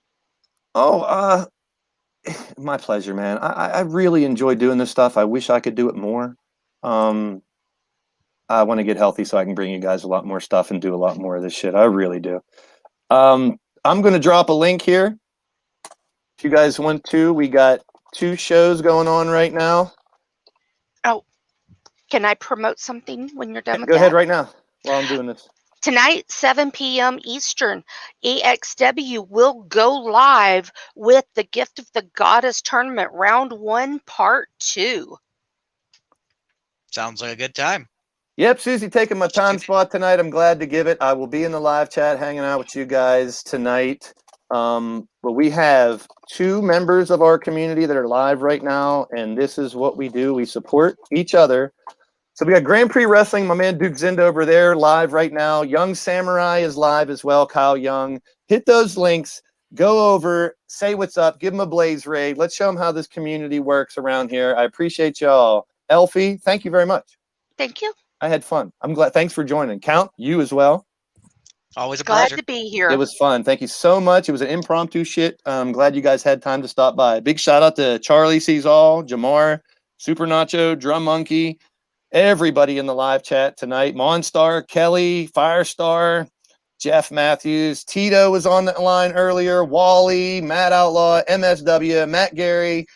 [SPEAKER 2] Oh, my pleasure, man. I really enjoy doing this stuff. I wish I could do it more. I want to get healthy so I can bring you guys a lot more stuff and do a lot more of this shit. I really do. I'm going to drop a link here. If you guys want to, we got 2 shows going on right now.
[SPEAKER 3] Oh, Can I promote something when you're done with
[SPEAKER 2] Go
[SPEAKER 3] that?
[SPEAKER 2] ahead right now while I'm doing this.
[SPEAKER 3] Tonight, 7 p.m. Eastern, EXW will go live with the Gift of the Goddess Tournament, Round 1, Part 2.
[SPEAKER 6] Sounds like a good time.
[SPEAKER 2] Yep, Susie taking my time spot tonight. I'm glad to give it. I will be in the live chat hanging out with you guys tonight. But we have 2 members of our community that are live right now, and this is what we do. We support each other. So we got Grand Prix Wrestling, my man Duke Zind over there, live right now. Young Samurai is live as well, Kyle Young. Hit those links. Go over, say what's up, give them a Blaze raid. Let's show them how this community works around here. I appreciate y'all. Elfie, thank you very much.
[SPEAKER 3] Thank you.
[SPEAKER 2] I had fun. I'm glad. Thanks for joining. Count, you as well.
[SPEAKER 6] Always a
[SPEAKER 3] Glad
[SPEAKER 6] pleasure.
[SPEAKER 3] to be here.
[SPEAKER 2] It was fun. Thank you so much. It was an impromptu shit. I'm glad you guys had time to stop by. Big shout out to Charlie Sees All, Jamar, Super Nacho, Drum Monkey, everybody in the live chat tonight. Monstar, Kelly, Firestar, Jeff Matthews, Tito was on the line earlier, Wally, Matt Outlaw, MSW, Matt Gary,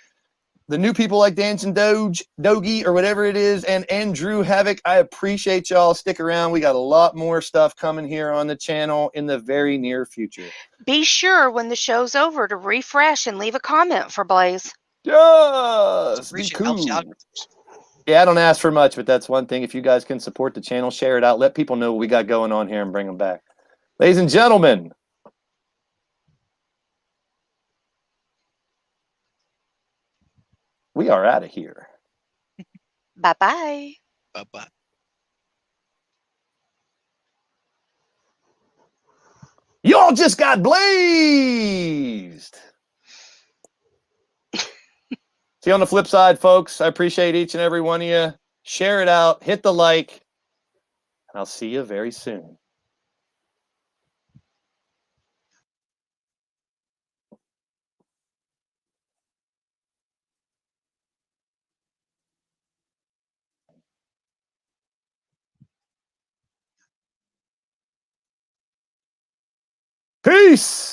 [SPEAKER 2] the new people like Dancing Dogie, or whatever it is, and Andrew Havoc. I appreciate y'all. Stick around. We got a lot more stuff coming here on the channel in the very near future.
[SPEAKER 3] Be sure when the show's over to refresh and leave a comment for Blaze.
[SPEAKER 2] Just be cool.
[SPEAKER 6] Helps out.
[SPEAKER 2] Yeah, I don't ask for much, but that's one thing. If you guys can support the channel, share it out, let people know what we got going on here and bring them back. Ladies and gentlemen, we are out of here.
[SPEAKER 3] Bye-bye.
[SPEAKER 6] Bye-bye.
[SPEAKER 2] Y'all just got blazed. See you on the flip side, folks. I appreciate each and every one of you. Share it out. Hit the like. And I'll see you very soon. Peace.